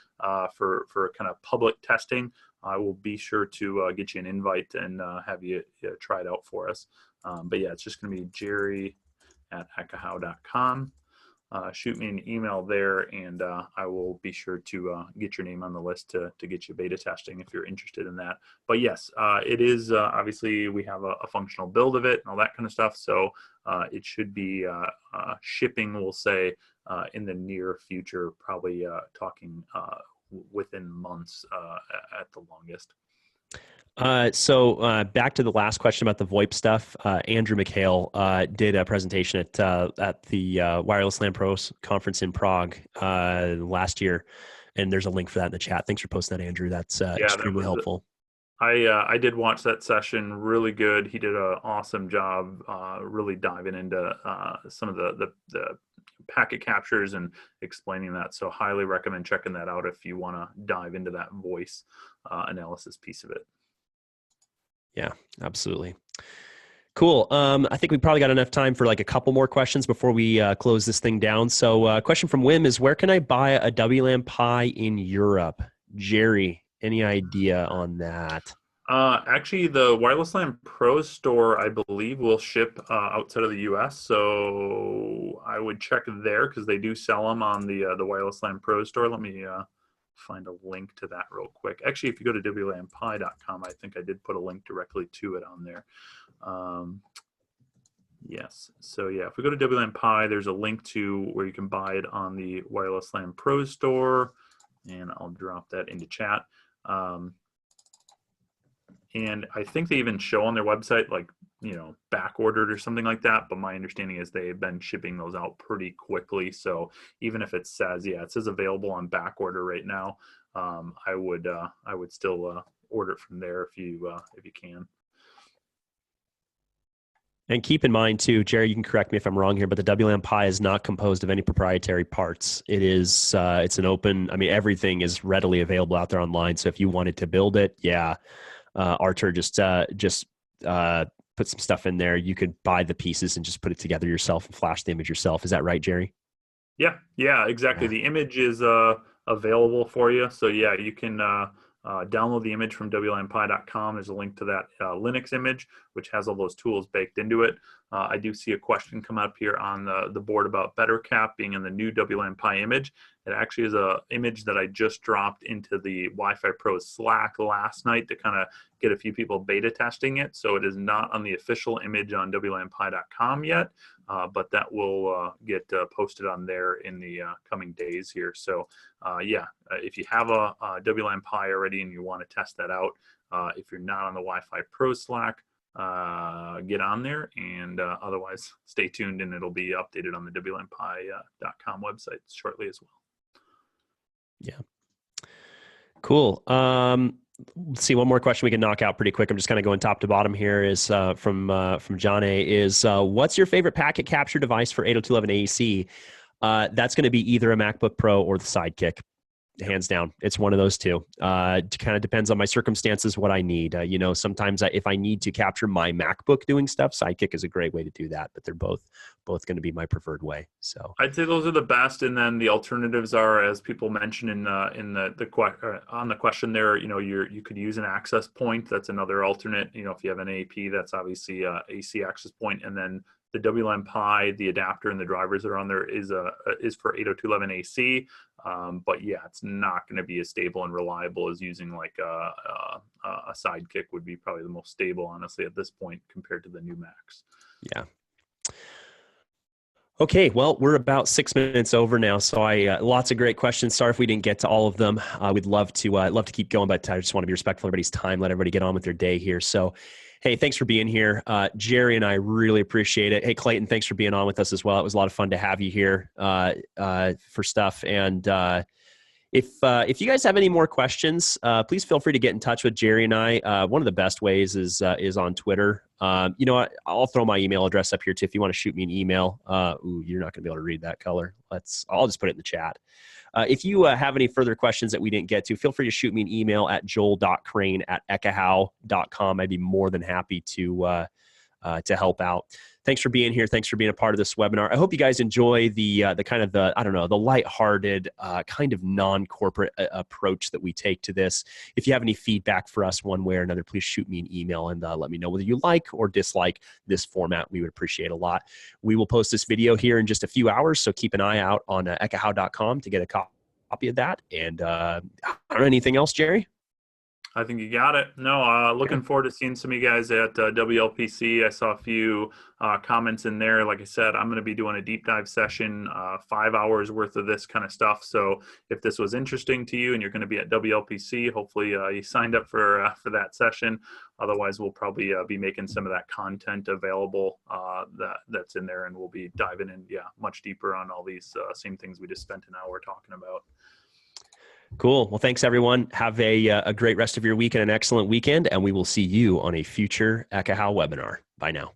for kind of public testing, I will be sure to get you an invite and have you try it out for us. But yeah, it's just going to be jerry@ekahau.com. Shoot me an email there, and I will be sure to get your name on the list to get you beta testing if you're interested in that. But yes, it is obviously we have a functional build of it and all that kind of stuff. So it should be shipping, we'll say, in the near future, probably talking within months at the longest. So back to the last question about the VoIP stuff. Andrew McHale did a presentation at the Wireless LAN Pros conference in Prague last year, And there's a link for that in the chat. Thanks for posting that, Andrew. That's Yeah, extremely helpful. I did watch that session. Really good. He did an awesome job, really diving into some of the packet captures and explaining that. So highly recommend checking that out if you want to dive into that voice analysis piece of it. Yeah, absolutely. Cool. I think we probably got enough time for like a couple more questions before we close this thing down. So question from Wim is, where can I buy a WLAN Pi in Europe? Jerry, any idea on that? Actually, the Wireless LAN Pro store, I believe, will ship outside of the U.S. So I would check there because they do sell them on the Wireless LAN Pro store. Let me find a link to that real quick. Actually, if you go to WLANPi.com, I think I did put a link directly to it on there. Yes. So yeah, if we go to WLAN Pi, there's a link to where you can buy it on the Wireless LAN Pro store, and I'll drop that into chat. And I think they even show on their website, like, you know, back ordered or something like that. But my understanding is they've been shipping those out pretty quickly. So even if it says, yeah, it says available on back order right now, I would still order it from there if you can. And keep in mind too, Jerry, you can correct me if I'm wrong here, but the WLAN Pi is not composed of any proprietary parts. It is, it's an open, I mean, everything is readily available out there online. So if you wanted to build it, yeah, Artur just put some stuff in there. You could buy the pieces and just put it together yourself and flash the image yourself. Is that right, Jerry? Yeah, exactly. Yeah. The image is available for you. So yeah, you can download the image from WLANPi.com. There's a link to that Linux image, which has all those tools baked into it. I do see a question come up here on the board about BetterCap being in the new WLAN Pi image. It actually is an image that I just dropped into the Wi-Fi Pro Slack last night to kind of get a few people beta testing it. So it is not on the official image on WLANPi.com yet, but that will get posted on there in the coming days here. So yeah, if you have a WLAN Pi already and you want to test that out, if you're not on the Wi-Fi Pro Slack, get on there, and otherwise stay tuned and it'll be updated on the WLANPi.com website shortly as well. Yeah. Cool. Let's see, one more question we can knock out pretty quick. I'm just kind of going top to bottom here. Is from John A. Is what's your favorite packet capture device for 802.11ac? That's going to be either a MacBook Pro or the Sidekick. Hands down, it's one of those two. It kind of depends on my circumstances, what I need. You know, sometimes if I need to capture my MacBook doing stuff, Sidekick is a great way to do that. But they're both going to be my preferred way. So I'd say those are the best, and then the alternatives are, as people mentioned on the question there. You know, you could use an access point. That's another alternate. You know, if you have an AP, that's obviously AC access point, and then the WLAN Pi, the adapter and the drivers that are on there is for 802.11ac. But yeah, it's not going to be as stable and reliable as using like a Sidekick would be probably the most stable, honestly, at this point compared to the new Macs. Yeah. Okay, well, we're about 6 minutes over now, so lots of great questions. Sorry if we didn't get to all of them. We'd love to keep going, but I just want to be respectful of everybody's time, let everybody get on with their day here. So, hey, thanks for being here. Jerry and I really appreciate it. Hey, Clayton, thanks for being on with us as well. It was a lot of fun to have you here for stuff. And if you guys have any more questions, please feel free to get in touch with Jerry and I. One of the best ways is on Twitter. You know what? I'll throw my email address up here too if you want to shoot me an email. Ooh, you're not going to be able to read that color. I'll just put it in the chat. If you have any further questions that we didn't get to, feel free to shoot me an email at joel.crane@ekahau.com. I'd be more than happy to help out. Thanks for being here. Thanks for being a part of this webinar. I hope you guys enjoy the kind of the lighthearted, kind of non-corporate approach that we take to this. If you have any feedback for us one way or another, please shoot me an email and let me know whether you like or dislike this format. We would appreciate a lot. We will post this video here in just a few hours, so keep an eye out on ekahau.com to get a copy of that. And anything else, Jerry? I think you got it. No, looking forward to seeing some of you guys at WLPC. I saw a few comments in there. Like I said, I'm going to be doing a deep dive session, 5 hours worth of this kind of stuff. So if this was interesting to you and you're going to be at WLPC, hopefully you signed up for that session. Otherwise, we'll probably be making some of that content available that's in there, and we'll be diving in, much deeper on all these same things we just spent an hour talking about. Cool. Well, thanks everyone. Have a great rest of your week and an excellent weekend. And we will see you on a future Ekahau webinar. Bye now.